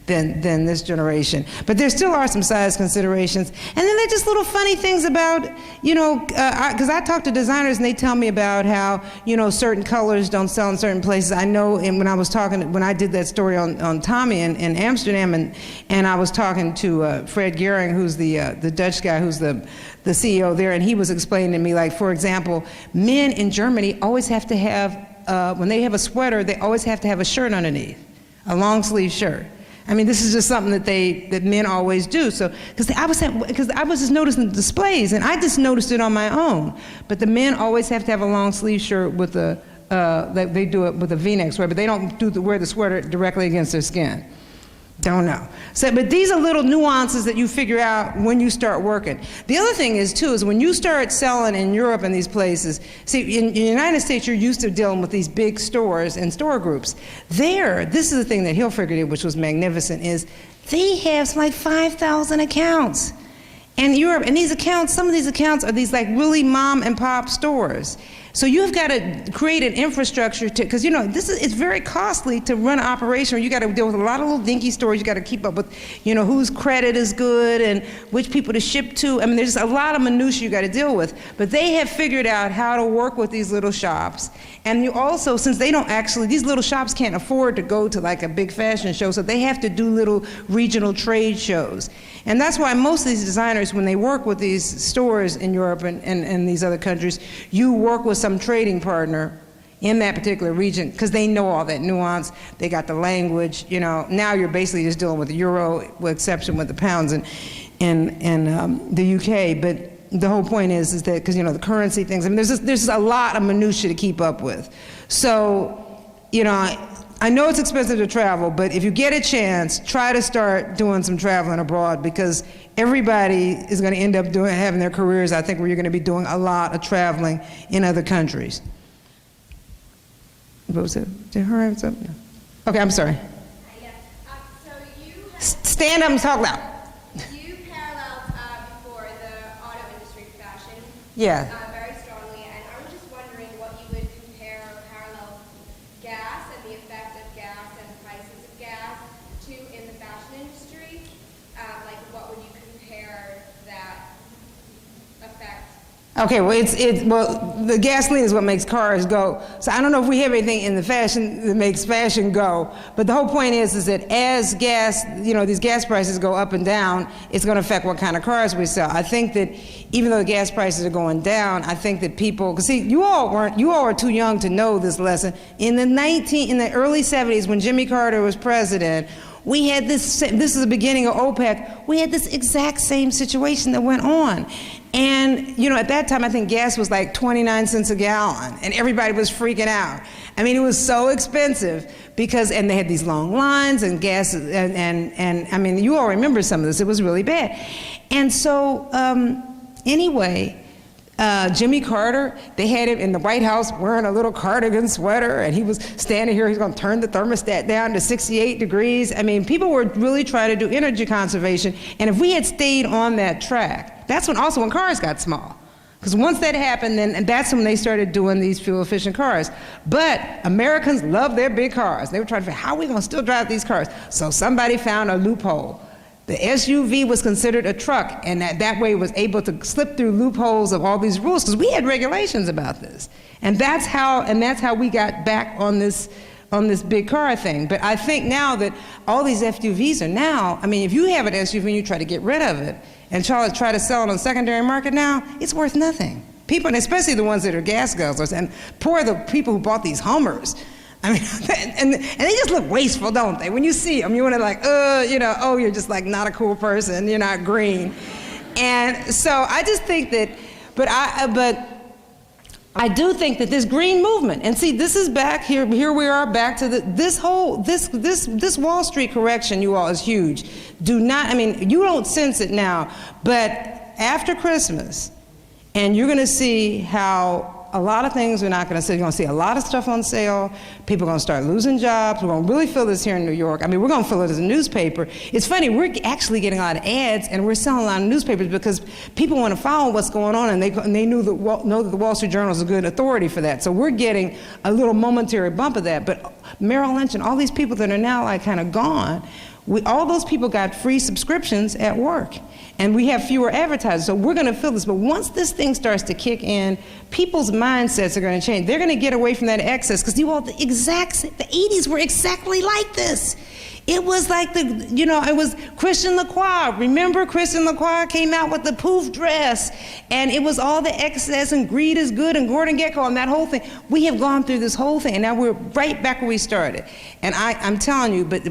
this generation. But there still are some size considerations. And then there's just little funny things about, you know, because I talk to designers and they tell me about how, you know, certain colors don't sell in certain places. I know, and when I did that story on Tommy in Amsterdam, and I was talking to Fred Gehring, who's the Dutch guy who's the CEO there, and he was explaining to me, like, for example, men in Germany always have to have, when they have a sweater, they always have to have a shirt underneath, a long sleeve shirt. I mean, this is just something that men always do. So, because I was just noticing the displays, and I just noticed it on my own. But the men always have to have a long sleeve shirt with they do it with a V-neck sweater, but they don't wear the sweater directly against their skin. Don't know. So, but these are little nuances that you figure out when you start working. The other thing is, too, is when you start selling in Europe and these places, see, in the United States, you're used to dealing with these big stores and store groups. There, this is the thing that Hilfiger did, which was magnificent, is they have like 5,000 accounts. In Europe, and these accounts, some of these accounts are these like really mom and pop stores. So you've got to create an infrastructure because, you know, it's very costly to run an operation where you got to deal with a lot of little dinky stores. You got to keep up with, you know, whose credit is good and which people to ship to. I mean, there's a lot of minutiae you got to deal with. But they have figured out how to work with these little shops. And you also, since they don't actually, these little shops can't afford to go to like a big fashion show, so they have to do little regional trade shows. And that's why most of these designers, when they work with these stores in Europe and these other countries, you work with some trading partner in that particular region because they know all that nuance. They got the language, you know. Now you're basically just dealing with the euro, with exception with the pounds in the UK. But the whole point is that, because, you know, the currency things, I mean, there's a lot of minutiae to keep up with. So, you know, I know it's expensive to travel, but if you get a chance, try to start doing some traveling abroad, because everybody is going to end up having their careers, I think, where you're going to be doing a lot of traveling in other countries. What was it? Did her have something? Okay, I'm sorry. Yes. Stand up and talk loud. You paralleled before the auto industry to fashion Yeah. very strongly, and I was just wondering what you would compare or parallel gas and the effect of gas and prices of gas to in the fashion industry. Like, what would you compare that effect? Okay, well, the gasoline is what makes cars go. So I don't know if we have anything in the fashion that makes fashion go. But the whole point is that as gas, these gas prices go up and down, it's going to affect what kind of cars we sell. I think that even though the gas prices are going down, I think that people, because see, you all are too young to know this lesson. In the early 70s, when Jimmy Carter was president, we had this is the beginning of OPEC, we had this exact same situation that went on. And, at that time, I think gas was like 29 cents a gallon, and everybody was freaking out. I mean, it was so expensive and they had these long lines and gas, and I mean, you all remember some of this, it was really bad. And so, anyway, Jimmy Carter, they had him in the White House wearing a little cardigan sweater, and he was standing here, he's going to turn the thermostat down to 68 degrees. I mean, people were really trying to do energy conservation, and if we had stayed on that track, that's when cars got small. Because once that happened, then that's when they started doing these fuel-efficient cars. But Americans love their big cars. They were trying to figure out, how are we going to still drive these cars? So somebody found a loophole. The SUV was considered a truck, and that way was able to slip through loopholes of all these rules, because we had regulations about this. And that's how we got back on this big car thing. But I think now that all these SUVs are now, I mean, if you have an SUV and you try to get rid of it, and try to sell it on the secondary market now, it's worth nothing. People, and especially the ones that are gas guzzlers, and poor the people who bought these Hummers. I mean, and they just look wasteful, don't they? When you see them, you want to like, you're just like not a cool person, you're not green. And so I just think that, but I do think that this green movement, and see, this is back here we are back to this Wall Street correction, you all, is huge. You don't sense it now, but after Christmas, and you're going to see how a lot of things we're not going to see. You're going to see a lot of stuff on sale. People are going to start losing jobs. We're going to really feel this here in New York. I mean, we're going to feel it as a newspaper. It's funny, we're actually getting a lot of ads, and we're selling a lot of newspapers because people want to follow what's going on, and they know that the Wall Street Journal is a good authority for that. So we're getting a little momentary bump of that. But Merrill Lynch and all these people that are now like kind of gone, all those people got free subscriptions at work. And we have fewer advertisers, so we're going to feel this. But once this thing starts to kick in, people's mindsets are going to change. They're going to get away from that excess, because the 80s were exactly like this. It was like it was Christian Lacroix. Remember, Christian Lacroix came out with the poof dress, and it was all the excess, and greed is good, and Gordon Gekko, and that whole thing. We have gone through this whole thing, and now we're right back where we started. And I'm telling you, but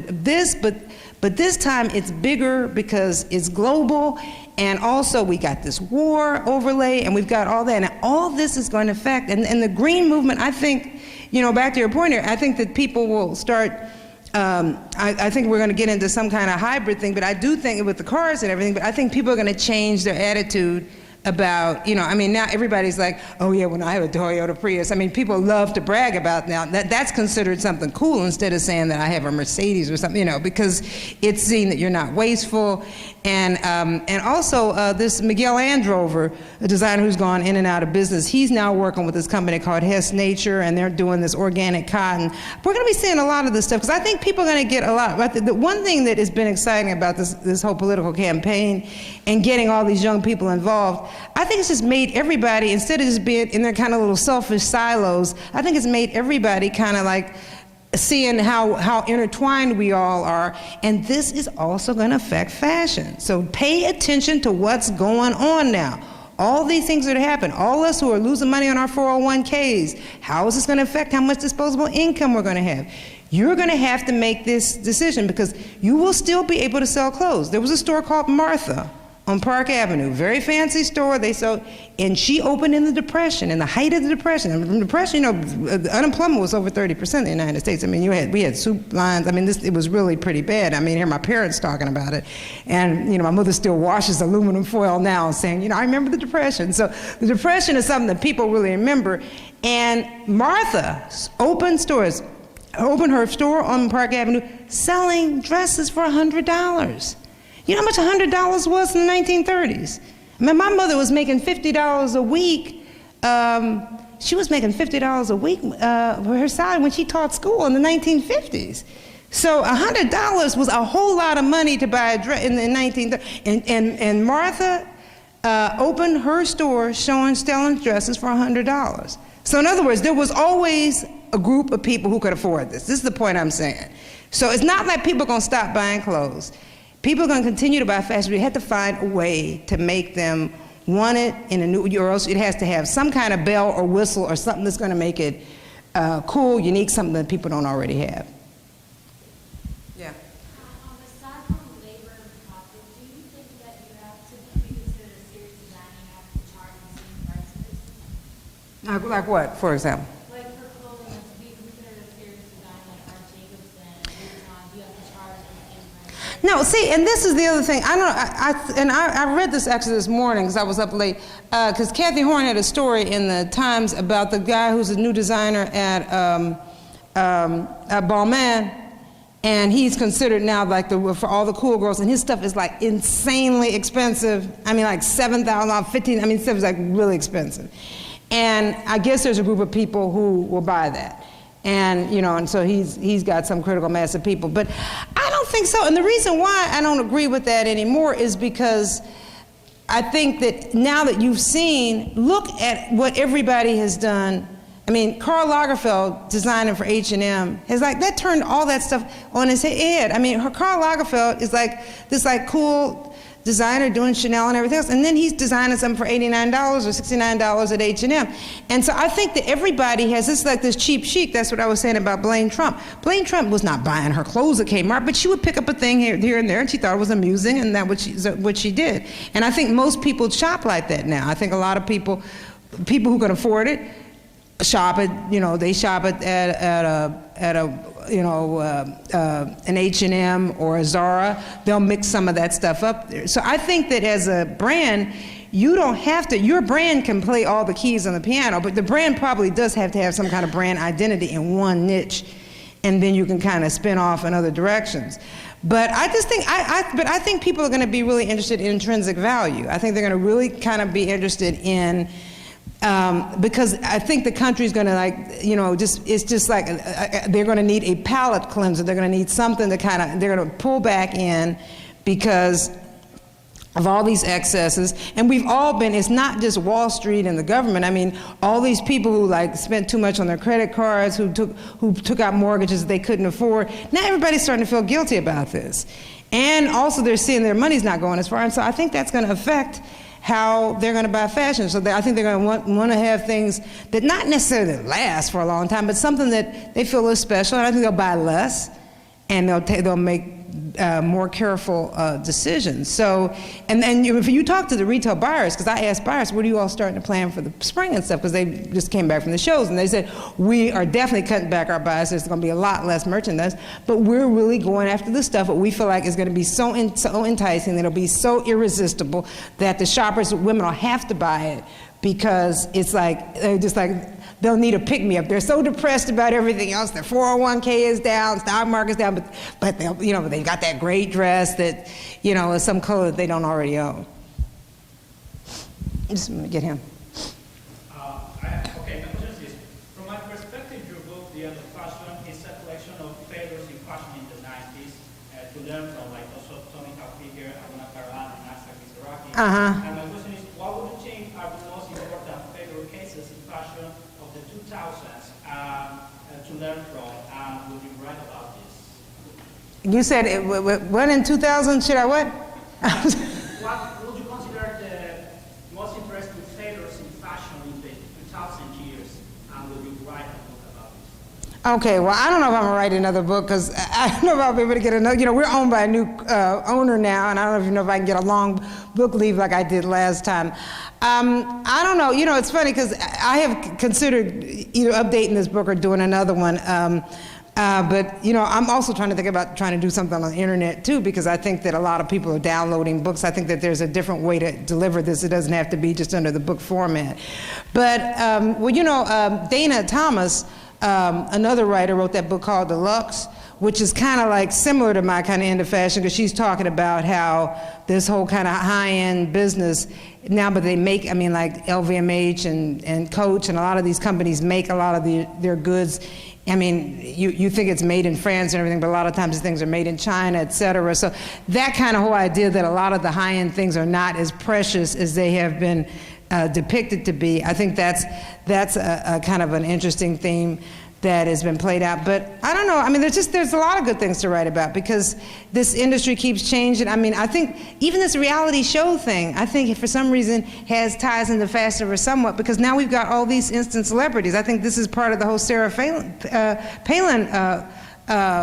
this time it's bigger because it's global, and also we got this war overlay, and we've got all that, and all this is going to affect, and the green movement, I think, back to your point here, I think that people will start, I think we're going to get into some kind of hybrid thing, but I do think with the cars and everything, but I think people are going to change their attitude about, now everybody's like, oh yeah, when I have a Toyota Prius. I mean, people love to brag about now. That's considered something cool instead of saying that I have a Mercedes or something, because it's seen that you're not wasteful. And also this Miguel Androver, a designer who's gone in and out of business, he's now working with this company called Hess Nature, and they're doing this organic cotton. We're going to be seeing a lot of this stuff, because I think people are going to get a lot. But the one thing that has been exciting about this whole political campaign and getting all these young people involved, I think it's just made everybody, instead of just being in their kind of little selfish silos, I think it's made everybody kind of like seeing how intertwined we all are, and this is also going to affect fashion. So pay attention to what's going on now. All these things that happen, all us who are losing money on our 401ks, how is this going to affect how much disposable income we're going to have? You're going to have to make this decision, because you will still be able to sell clothes. There was a store called Martha on Park Avenue, very fancy store. They sold, and she opened in the Depression, in the height of the Depression. And from the Depression, unemployment was over 30% in the United States. I mean, we had soup lines. I mean, it was really pretty bad. I mean, hear my parents talking about it, and my mother still washes aluminum foil now, saying, I remember the Depression. So the Depression is something that people really remember. And Martha opened her store on Park Avenue, selling dresses for $100. You know how much $100 was in the 1930s? I mean, my mother was making $50 a week. She was making $50 a week for her salary when she taught school in the 1950s. So $100 was a whole lot of money to buy a dress in the 1930s. And Martha opened her store selling dresses for $100. So in other words, there was always a group of people who could afford this. This is the point I'm saying. So it's not like people are going to stop buying clothes. People are going to continue to buy fashion. We have to find a way to make them want it in a new, or else it has to have some kind of bell or whistle or something that's going to make it cool, unique, something that people don't already have. Yeah. Aside from labor and profit, do you think that you have to be considered a serious designer, you have to charge the same prices? Like what, for example? Like for clothing, to be considered a serious designer, like Art Jacobs and you have to charge the same prices? No, see, and this is the other thing. I read this actually this morning because I was up late. Because Kathy Horn had a story in the Times about the guy who's a new designer at Balmain, and he's considered now like for all the cool girls, and his stuff is like insanely expensive. I mean, like $7,000, $15,000. I mean, stuff is like really expensive. And I guess there's a group of people who will buy that. And, you know, and so he's got some critical mass of people. But I don't think so. And the reason why I don't agree with that anymore is because I think that now that you've seen, look at what everybody has done. I mean, Karl Lagerfeld designing for H&M has like, that turned all that stuff on his head. I mean, Karl Lagerfeld is like this like cool designer doing Chanel and everything else, and then he's designing something for $89 or $69 at H&M. And so I think that everybody has this, like this cheap chic. That's what I was saying about Blaine Trump. Blaine Trump was not buying her clothes at Kmart, but she would pick up a thing here and there, and she thought it was amusing, and that's what she did. And I think most people shop like that now. I think a lot of people who can afford it, shop at, you know, they shop at a you know, an H&M or a Zara. They'll mix some of that stuff up there. So I think that as a brand, you don't have to, your brand can play all the keys on the piano, but the brand probably does have to have some kind of brand identity in one niche, and then you can kind of spin off in other directions. But I just think, I think people are going to be really interested in intrinsic value. I think they're going to really kind of be interested in, because I think the country's going to, like, you know, it's just like they're going to need a palate cleanser. They're going to need something to kind of, they're going to pull back in because of all these excesses. And we've all been, it's not just Wall Street and the government. I mean, all these people who like spent too much on their credit cards, who took out mortgages that they couldn't afford. Now everybody's starting to feel guilty about this. And also they're seeing their money's not going as far. And so I think that's going to affect how they're going to buy fashion. So I think they're going to want to have things that not necessarily last for a long time, but something that they feel is special. And I think they'll buy less, and they'll make more careful decisions. So, and then if you talk to the retail buyers, because I asked buyers, what are you all starting to plan for the spring and stuff? Because they just came back from the shows, and they said, we are definitely cutting back our buys. There's going to be a lot less merchandise, but we're really going after the stuff that we feel like is going to be so enticing, that it'll be so irresistible that the shoppers, women will have to buy it, because it's like, just like, they'll need a pick-me-up. They're so depressed about everything else. Their 401k is down, stock market's down, but they'll, you know, they've got that great dress that, you know, is some color that they don't already own. Just want to get him. Okay, my question is this. From my perspective, your book, The End of Fashion, is a collection of failures in fashion in the 90s to learn from, like also Tony Hilfiger, Abuna Caran, and Asa Mizrahi. And my question is, what would you think are the most important failure cases in fashion of the 2000s to learn from, and would you write about this? You said, what in 2000, should I what? What would you consider the most interesting failures in fashion in the 2000 years, and would you write a book about this? Okay, well, I don't know if I'm gonna write another book, because I don't know if I'll be able to get another, you know, we're owned by a new owner now, and I don't know if I can get a long book leave like I did last time. I don't know, you know, it's funny, because I have considered either updating this book or doing another one. But, you know, I'm also trying to think about trying to do something on the internet too, because I think that a lot of people are downloading books. I think that there's a different way to deliver this. It doesn't have to be just under the book format. But, well, you know, Dana Thomas, another writer, wrote that book called Deluxe, which is kind of like similar to my kind of end of fashion, because she's talking about how this whole kind of high-end business now, but they make, I mean, like LVMH and Coach and a lot of these companies make a lot of their goods. I mean, you think it's made in France and everything, but a lot of times things are made in China, et cetera. So that kind of whole idea that a lot of the high-end things are not as precious as they have been depicted to be, I think that's a kind of an interesting theme that has been played out. But I don't know, I mean, there's a lot of good things to write about because this industry keeps changing. I mean, I think even this reality show thing, I think for some reason has ties into fashion or somewhat, because now we've got all these instant celebrities. I think this is part of the whole Sarah Palin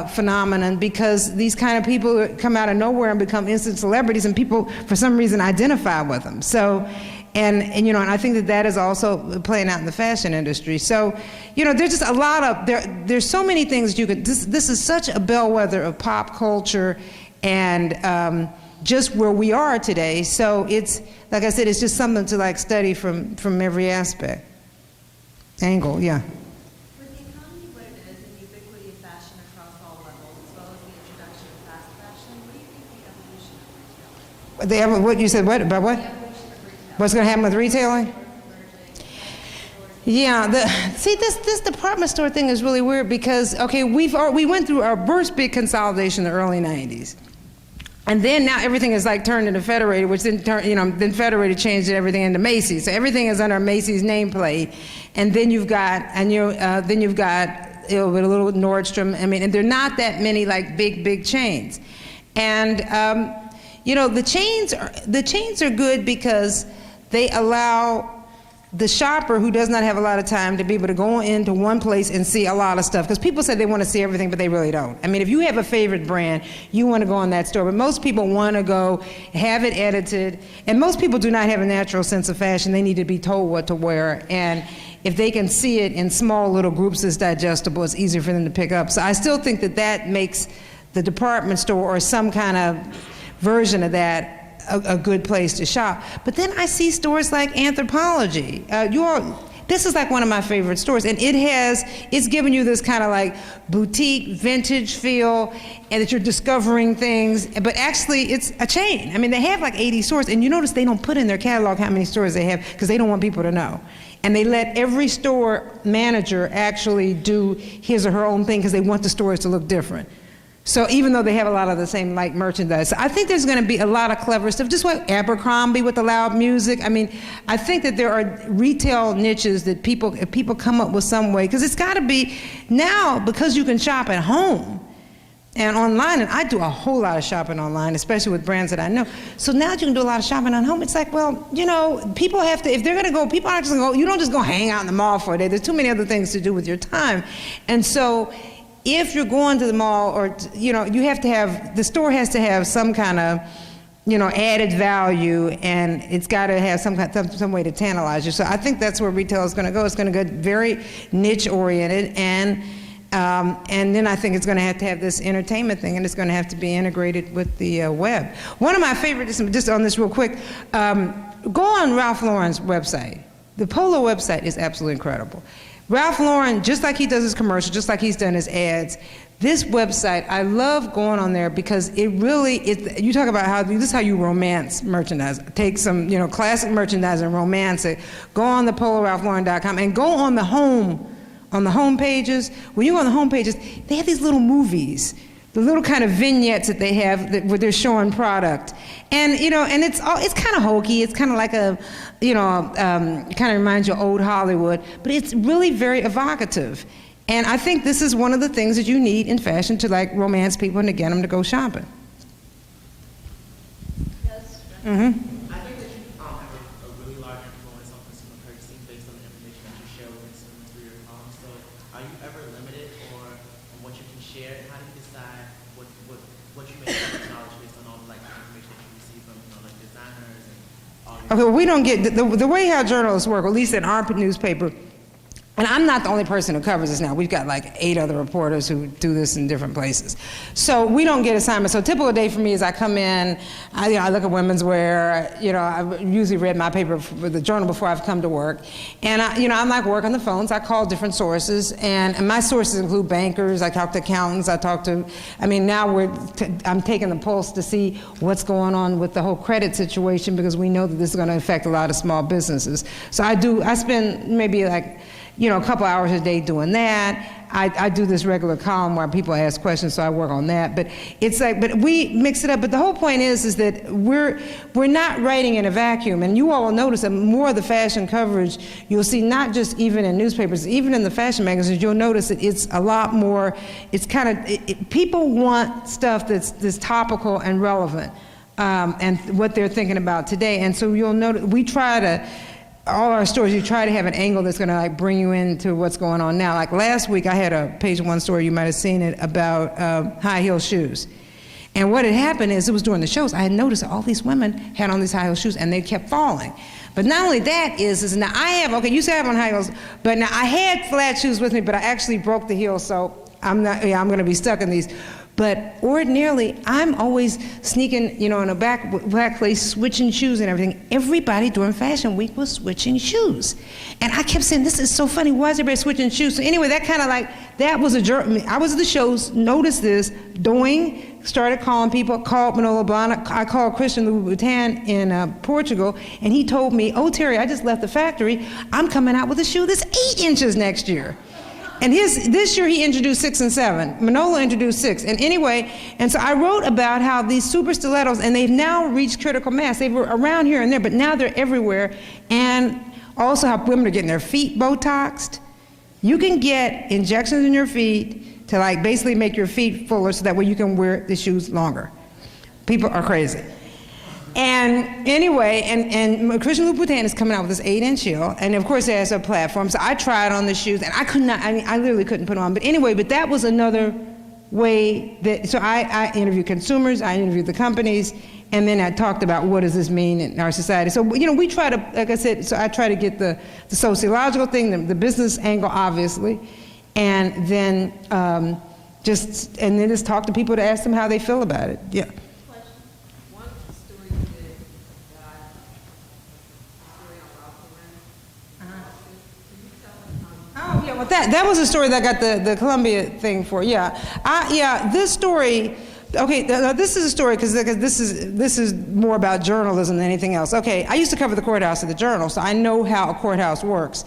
phenomenon, because these kind of people come out of nowhere and become instant celebrities, and people for some reason identify with them. So, and you know, and I think that is also playing out in the fashion industry. So, you know, there's just a lot of there's so many things you could. This is such a bellwether of pop culture, and just where we are today. So it's, like I said, it's just something to like study from every angle. Yeah. With the economy what it is and the ubiquity of fashion across all levels, as well as the introduction of fast fashion, what do you think the evolution of retail is? What you said? What about what? The evolution of retail. What's going to happen with retailing? Yeah, see, this department store thing is really weird because, okay, we went through our first big consolidation in the early 90s. And then now everything is like turned into Federated, which then then Federated changed everything into Macy's. So everything is under Macy's nameplate. And then you've got, with a little Nordstrom. I mean, and there are not that many like big chains. And, you know, the chains are good because they allow the shopper who does not have a lot of time to be able to go into one place and see a lot of stuff. Because people say they want to see everything, but they really don't. I mean, if you have a favorite brand, you want to go in that store. But most people want to go have it edited. And most people do not have a natural sense of fashion. They need to be told what to wear. And if they can see it in small little groups that's digestible, it's easier for them to pick up. So I still think that makes the department store or some kind of version of that a good place to shop. But then I see stores like Anthropologie. This is like one of my favorite stores, and it's giving you this kind of like boutique, vintage feel, and that you're discovering things, but actually it's a chain. I mean, they have like 80 stores, and you notice they don't put in their catalog how many stores they have because they don't want people to know. And they let every store manager actually do his or her own thing because they want the stores to look different. So even though they have a lot of the same like merchandise, I think there's going to be a lot of clever stuff. Just like Abercrombie with the loud music. I mean, I think that there are retail niches that if people come up with some way, because it's got to be now, because you can shop at home and online, and I do a whole lot of shopping online, especially with brands that I know. So now that you can do a lot of shopping at home, it's like, well, you know, people have to, if they're going to go, people aren't just going to go, you don't just go hang out in the mall for a day. There's too many other things to do with your time. And so if you're going to the mall, or, you know, you have to have, the store has to have some kind of, you know, added value, and it's got to have some way to tantalize you. So I think that's where retail is going to go. It's going to go very niche oriented, and then I think it's going to have this entertainment thing, and it's going to have to be integrated with the web. One of my favorite, just on this real quick, go on Ralph Lauren's website. The Polo website is absolutely incredible. Ralph Lauren, just like he does his commercials, just like he's done his ads, this website, I love going on there because it really, you talk about this is how you romance merchandise. Take some, you know, classic merchandise and romance it. Go on the PoloRalphLauren.com and go on the home pages. When you go on the home pages, they have these little movies, the little kind of vignettes that they have where they're showing product. And, you know, and it's kind of hokey. It's kind of like a, you know, kind of reminds you of old Hollywood, but it's really very evocative. And I think this is one of the things that you need in fashion to like romance people and to get them to go shopping. Yes. Mm-hmm. I think that you have a really large influence on consumer purchasing based on the information that you share with consumers through your comms. So are you ever limited on what you can share, and how do you decide what you may acknowledge based on all like the information that you receive from, you know, like designers and all your Okay, well, we don't get, the way how journalists work, at least in our newspaper, And I'm not the only person who covers this now. We've got like 8 other reporters who do this in different places. So we don't get assignments. So a typical day for me is I come in, I look at women's wear, I usually read my paper for the journal before I've come to work. And I'm like work on the phones, I call different sources, and my sources include bankers, I talk to accountants, now I'm taking the pulse to see what's going on with the whole credit situation, because we know that this is going to affect a lot of small businesses. So I spend maybe a couple hours a day doing that. I do this regular column where people ask questions, so I work on that. But but we mix it up. But the whole point is that we're not writing in a vacuum. And you all will notice that more of the fashion coverage you'll see, not just even in newspapers, even in the fashion magazines, you'll notice that it's a lot more, it's kind of, people want stuff that's topical and relevant, and what they're thinking about today. And so you'll notice, we try to, all our stories, you try to have an angle that's going to bring you into what's going on now. Like last week, I had a page 1 story, you might have seen it, about high heel shoes. And what had happened is, it was during the shows, I had noticed that all these women had on these high heel shoes and they kept falling. But not only that is now I have, you say I have on high heels, but now I had flat shoes with me, but I actually broke the heel, so I'm going to be stuck in these. But ordinarily, I'm always sneaking, in a back place, switching shoes and everything. Everybody during Fashion Week was switching shoes. And I kept saying, this is so funny, why is everybody switching shoes? So anyway, that kind of that was a journey. I was at the shows, noticed this, started calling people, called Manolo Blahnik, I called Christian Louboutin in Portugal, and he told me, oh, Teri, I just left the factory, I'm coming out with a shoe that's 8 inches next year. And this year he introduced 6 and 7. Manolo introduced 6. And anyway, and so I wrote about how these super stilettos, and they've now reached critical mass. They were around here and there, but now they're everywhere. And also how women are getting their feet Botoxed. You can get injections in your feet to basically make your feet fuller so that way you can wear the shoes longer. People are crazy. And anyway, and Christian Louboutin is coming out with this 8-inch heel, and of course it has a platform. So I tried on the shoes, and I literally couldn't put them on. But anyway, but that was another way that, so I interviewed consumers, I interviewed the companies, and then I talked about what does this mean in our society. So, we try to, like I said, so I try to get the sociological thing, the business angle, obviously, and then just talk to people to ask them how they feel about it. Yeah. Oh, yeah, well, that was a story that got the Columbia thing for, yeah. This story, okay, this is a story because this is more about journalism than anything else. Okay, I used to cover the courthouse at the Journal, so I know how a courthouse works.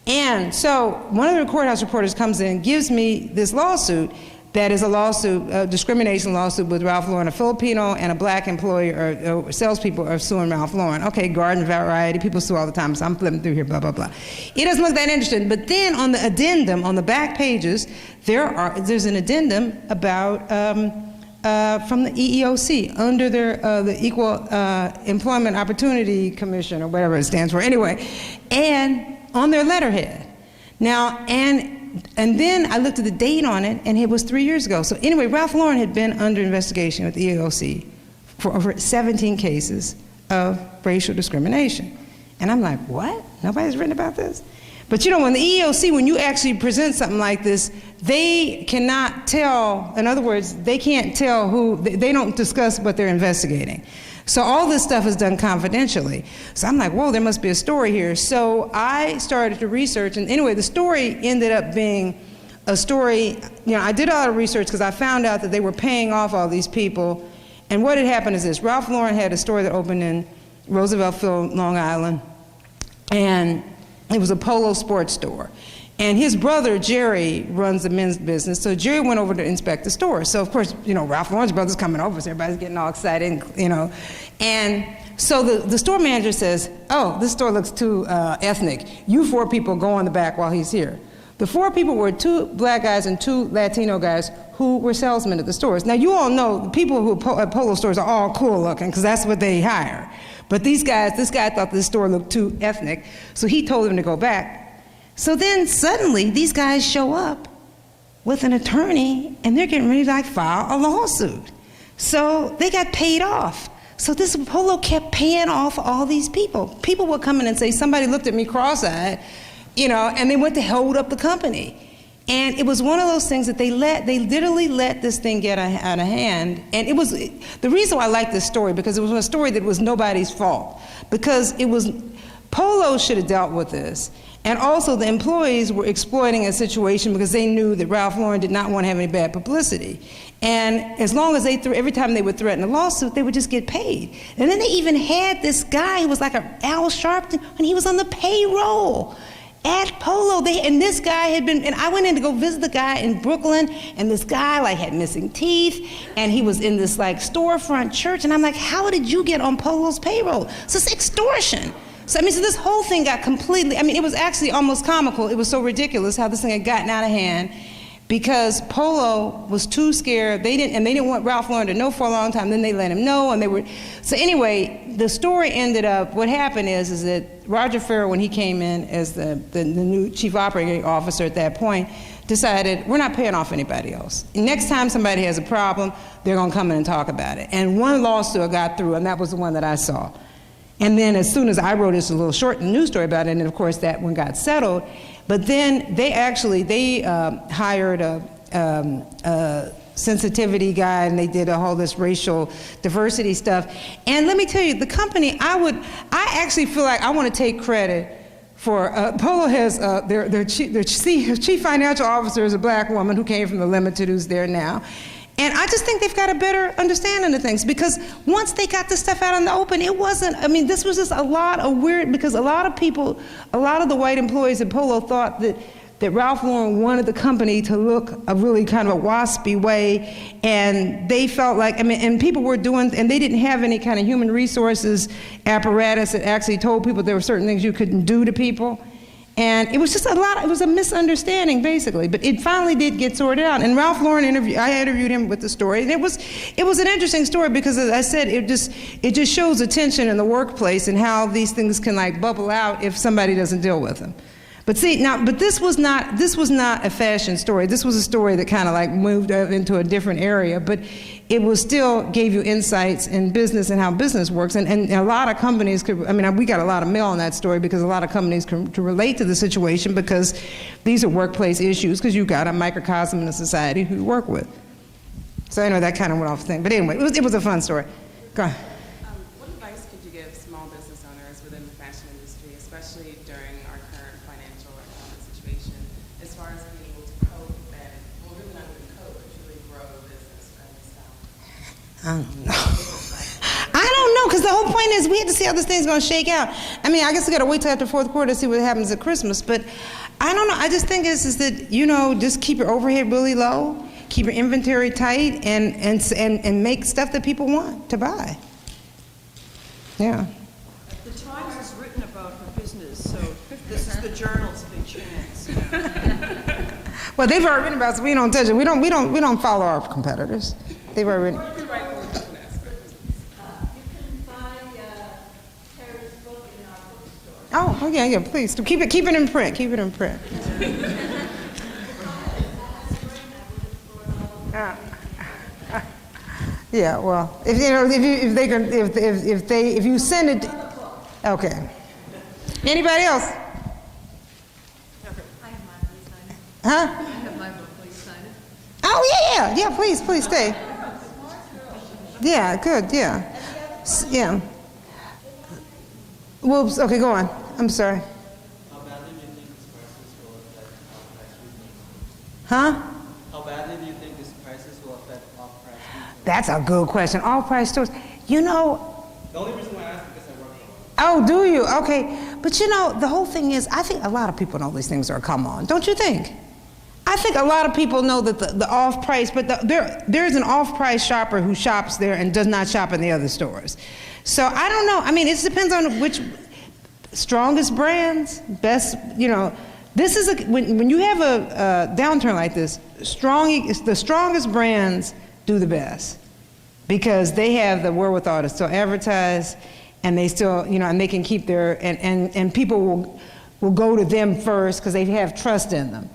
And so one of the courthouse reporters comes in and gives me this lawsuit that is a discrimination lawsuit with Ralph Lauren. A Filipino and a black employee or salespeople are suing Ralph Lauren. Okay, garden variety, people sue all the time, so I'm flipping through here, blah, blah, blah. It doesn't look that interesting, but then on the addendum, on the back pages, there's an addendum about, from the EEOC, under the Equal Employment Opportunity Commission, or whatever it stands for, anyway, and on their letterhead. Now, and then I looked at the date on it, and it was 3 years ago. So anyway, Ralph Lauren had been under investigation with the EEOC for over 17 cases of racial discrimination. And I'm like, what? Nobody's written about this? But when the EEOC, when you actually present something like this, they cannot tell, in other words, they can't tell they don't discuss what they're investigating. So all this stuff is done confidentially. So I'm like, whoa, there must be a story here. So I started to research, and anyway, the story ended up being a story, I did a lot of research because I found out that they were paying off all these people. And what had happened is this: Ralph Lauren had a store that opened in Roosevelt Field, Long Island, and it was a polo sports store. And his brother, Jerry, runs the men's business, so Jerry went over to inspect the store. So of course, Ralph Lauren's brother's coming over, so everybody's getting all excited, And so the store manager says, oh, this store looks too ethnic. You 4 people go in the back while he's here. The 4 people were 2 black guys and 2 Latino guys who were salesmen at the stores. Now you all know the people who at polo stores are all cool looking, because that's what they hire. But this guy thought this store looked too ethnic, so he told them to go back. So then suddenly these guys show up with an attorney, and they're getting ready to file a lawsuit. So they got paid off. So this polo kept paying off all these people. People would come in and say, somebody looked at me cross-eyed and they went to hold up the company. And it was one of those things that they literally let this thing get out of hand. And it was, the reason why I like this story, because it was a story that was nobody's fault. Because it was, Polo should have dealt with this. And also the employees were exploiting a situation because they knew that Ralph Lauren did not want to have any bad publicity. And as long as every time they would threaten a lawsuit, they would just get paid. And then they even had this guy who was like an Al Sharpton, and he was on the payroll at Polo. And this guy had been, and I went in to go visit the guy in Brooklyn, and this guy like had missing teeth, and he was in this like storefront church, and I'm like, how did you get on Polo's payroll? So it's extortion. So so this whole thing got completely, it was actually almost comical. It was so ridiculous how this thing had gotten out of hand, because Polo was too scared. They didn't want Ralph Lauren to know for a long time. Then they let him know, and so anyway, the story ended up, what happened is that Roger Farrell, when he came in as the new chief operating officer at that point, decided, we're not paying off anybody else. Next time somebody has a problem, they're gonna come in and talk about it. And one lawsuit got through, and that was the one that I saw. And then as soon as I wrote this little short news story about it, and of course that one got settled, but then they hired a sensitivity guy, and they did all this racial diversity stuff. And let me tell you, the company, I actually feel like I want to take credit for, Polo has, their chief financial officer is a black woman who came from the Limited, who's there now. And I just think they've got a better understanding of things, because once they got this stuff out in the open, it wasn't, this was just a lot of weird, because a lot of the white employees at Polo thought that Ralph Lauren wanted the company to look a really kind of a waspy way, and they felt like, and people were doing, and they didn't have any kind of human resources apparatus that actually told people there were certain things you couldn't do to people. And it was just it was a misunderstanding, basically. But it finally did get sorted out. And Ralph Lauren I interviewed him with the story. And it was an interesting story, because, as I said, it just shows the tension in the workplace and how these things can like bubble out if somebody doesn't deal with them. But see, but this was not a fashion story. This was a story that kind of like moved into a different area, but it was still gave you insights in business and how business works. And a lot of companies could, we got a lot of mail on that story, because a lot of companies can relate to the situation, because these are workplace issues, because you got a microcosm in a society who you work with. So anyway, that kind of went off the thing. But anyway, it was a fun story. Go on. What advice could you give small business owners within the fashion industry, especially during our current financial or economic situation, as far as being able to cope and, well, really not even cope, but truly grow a business during this time? I don't know, because the whole point is we have to see how this thing's going to shake out. I guess we got to wait till after fourth quarter to see what happens at Christmas. But I don't know. I just think is that, just keep your overhead really low, keep your inventory tight, and make stuff that people want to buy. Yeah. The Times is written about her business, so this is the Journal's big chance. Well, they've already written about it, so we don't touch it. We don't follow our competitors. They've already written. You can find Teri's book in our bookstore. Oh, yeah, please. Keep it in print. Keep it in print. Yeah, well, if you send it, okay. Anybody else? I have my please sign it. Huh? I have my book, please sign it. Oh, yeah, please stay. Yeah, good, yeah. Yeah. Whoops, okay, go on. I'm sorry. How badly do you think this crisis will affect off-price retailing? Huh? How badly do you think this crisis will affect off-price retailing? That's a good question. Off-price stores. The only reason why I ask is because I work for Oh, one. do you? Okay. But the whole thing is, I think a lot of people know these things are a come on. Don't you think? I think a lot of people know that the off-price, but there's an off-price shopper who shops there and does not shop in the other stores. So I don't know. It depends on which strongest brands, best, this is when you have a downturn like this, the strongest brands do the best, because they have the wherewithal to still advertise, and they still, and they can keep their, and people will go to them first because they have trust in them.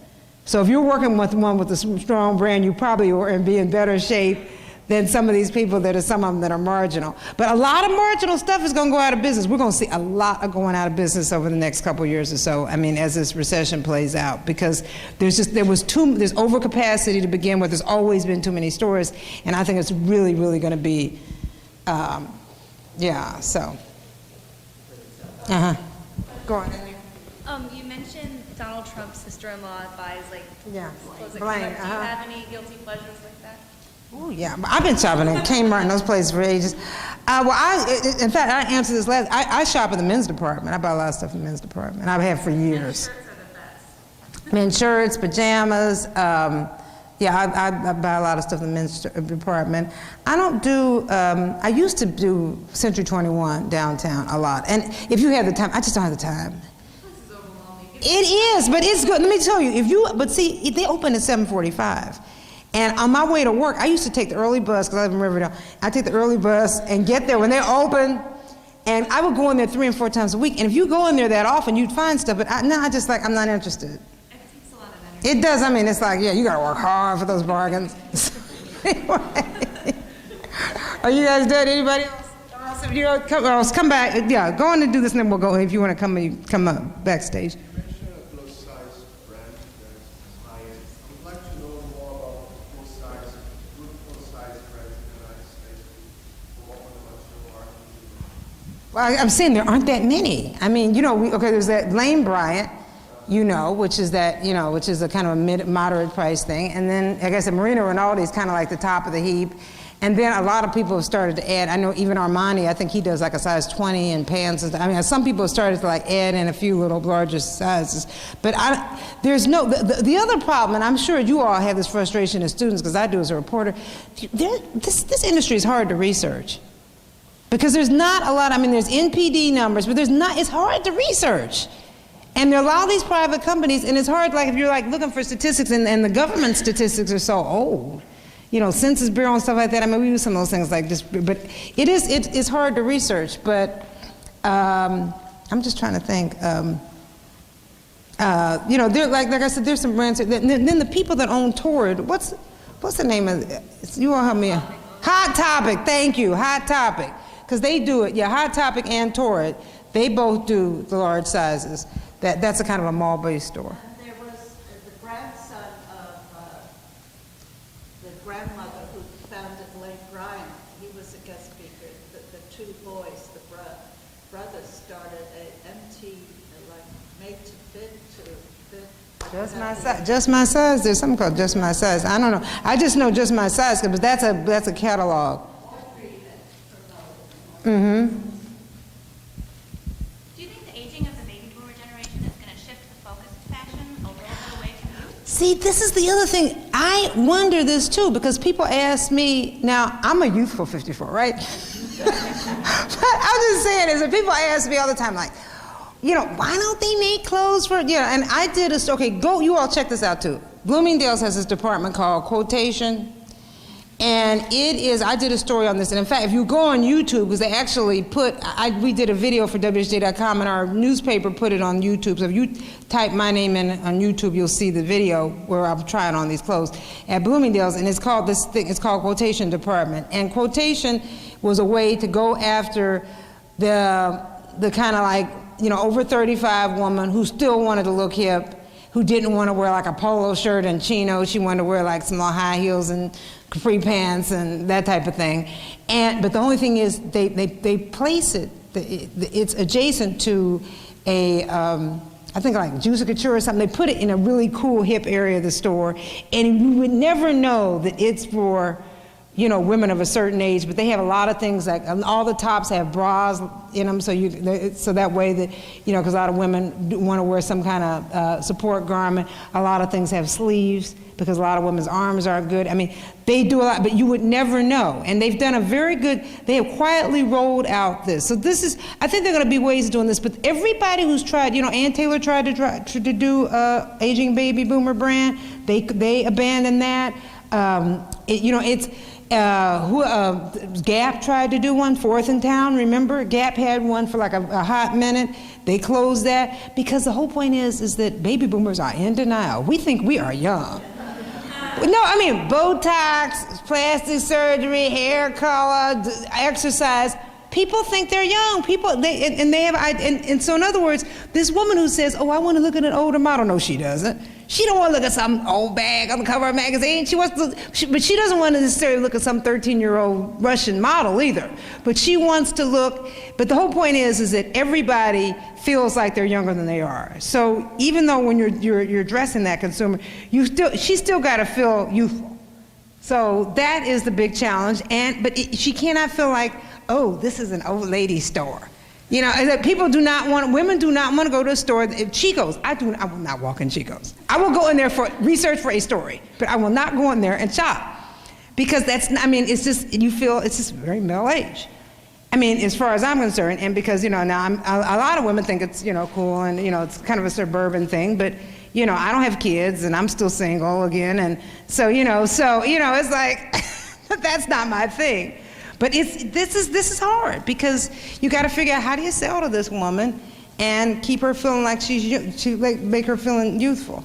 So if you're working with one with a strong brand, you probably will be in better shape than some of these people that are some of them that are marginal. But a lot of marginal stuff is going to go out of business. We're going to see a lot of going out of business over the next couple of years or so. I mean, as this recession plays out, because there's overcapacity to begin with. There's always been too many stores, and I think it's really, really going to be, yeah. So, go on. You mentioned Donald Trump's sister-in-law buys clothes at Blank, Kmart. Do you have any guilty pleasures like that? Oh yeah, I've been shopping at Kmart and those places for ages. In fact, I answered this last. I shop in the men's department. I buy a lot of stuff in the men's department. I've had for years. Shirts are the best. Men's shirts, pajamas. I buy a lot of stuff in the men's department. I don't do. I used to do Century 21 downtown a lot, and if you have the time, I just don't have the time. It is, but it's good. Let me tell you, but see, they open at 7:45. And on my way to work, I used to take the early bus, because I live in Riverdale. I take the early bus and get there when they're open. And I would go in there 3 and 4 times a week. And if you go in there that often, you'd find stuff. But I'm not interested. It takes a lot of energy. It does. I mean, it's like, yeah, you got to work hard for those bargains. Anyway. Are you guys dead? Anybody else? Come back. Yeah, go on and do this, and then we'll go. If you want to come up backstage. Well, I'm saying there aren't that many. I mean, there's that Lane Bryant, which is a kind of a moderate price thing. And then, I guess, Marino Rinaldi is kind of like the top of the heap. And then a lot of people have started to add. I know even Armani, I think he does like a size 20 in pants and stuff. I mean, some people have started to add in a few little larger sizes. But the other problem, and I'm sure you all have this frustration as students, because I do as a reporter, this industry is hard to research. Because there's not a lot, there's NPD numbers, but it's hard to research. And there are a lot of these private companies, and it's hard, if you're looking for statistics, and the government statistics are so old. Census Bureau and stuff like that. We use some of those things like this, but it's hard to research. But I'm just trying to think. There, like I said, there's some brands. Then the people that own Torrid, what's the name of it? You all help me. Hot Topic. Thank you, Hot Topic. Because they do it, Hot Topic and Torrid, they both do the large sizes. That's a kind of a mall-based store. And there was the grandson of the grandmother who founded Lane Bryant. He was a guest speaker. The two boys, the brothers, started a MT, made to fit. Just My Size. There's something called Just My Size. I don't know. I just know Just My Size, because that's a catalog. Mm-hmm. Do you think the aging of the baby boomer generation is going to shift the focus of fashion a little bit away from youth? See, this is the other thing. I wonder this too, because people ask me, now I'm a youthful 54, right? But I'm just saying this, and people ask me all the time, why don't they make clothes for, and I did you all check this out too. Bloomingdale's has this department called Quotation. And I did a story on this, and in fact, if you go on YouTube, because they actually we did a video for WHJ.com, and our newspaper put it on YouTube. So if you type my name in on YouTube, you'll see the video where I'm trying on these clothes at Bloomingdale's, and it's called Quotation Department. And Quotation was a way to go after the kind of over 35 woman who still wanted to look hip, who didn't want to wear a polo shirt and chinos. She wanted to wear some little high heels and capri pants and that type of thing. But the only thing is they place it, it's adjacent to I think Juicy Couture or something. They put it in a really cool hip area of the store, and you would never know that it's for women of a certain age, but they have a lot of things all the tops have bras in them, so that way that, because a lot of women want to wear some kind of support garment. A lot of things have sleeves, because a lot of women's arms aren't good. They do a lot, but you would never know. And they've done they have quietly rolled out this. So I think there are going to be ways of doing this, but everybody who's tried, Ann Taylor tried to do aging baby boomer brand. They abandoned that. Gap tried to do one, Fourth in Town, remember? Gap had one for a hot minute. They closed that, because the whole point is that baby boomers are in denial. We think we are young. No, I mean Botox, plastic surgery, hair color, exercise. People think they're young. And so in other words, this woman who says, "Oh, I want to look at an older model," no, she doesn't. She don't want to look at some old bag on the cover of a magazine. But she doesn't want to necessarily look at some 13-year-old Russian model either. But she wants to look. But the whole point is that everybody feels like they're younger than they are. So even though when you're addressing that consumer, she still got to feel youthful. So that is the big challenge. But she cannot feel like, oh, this is an old lady store. You know, women do not want to go to a store. Chico's, I will not walk in Chico's. I will go in there for research for a story, but I will not go in there and shop. Because it's just very middle age. I mean, as far as I'm concerned, and because, now a lot of women think it's, cool and, it's kind of a suburban thing, but, I don't have kids and I'm still single again. And so, it's like, that's not my thing. But this is hard because you got to figure out how do you sell to this woman and keep her feeling like make her feeling youthful.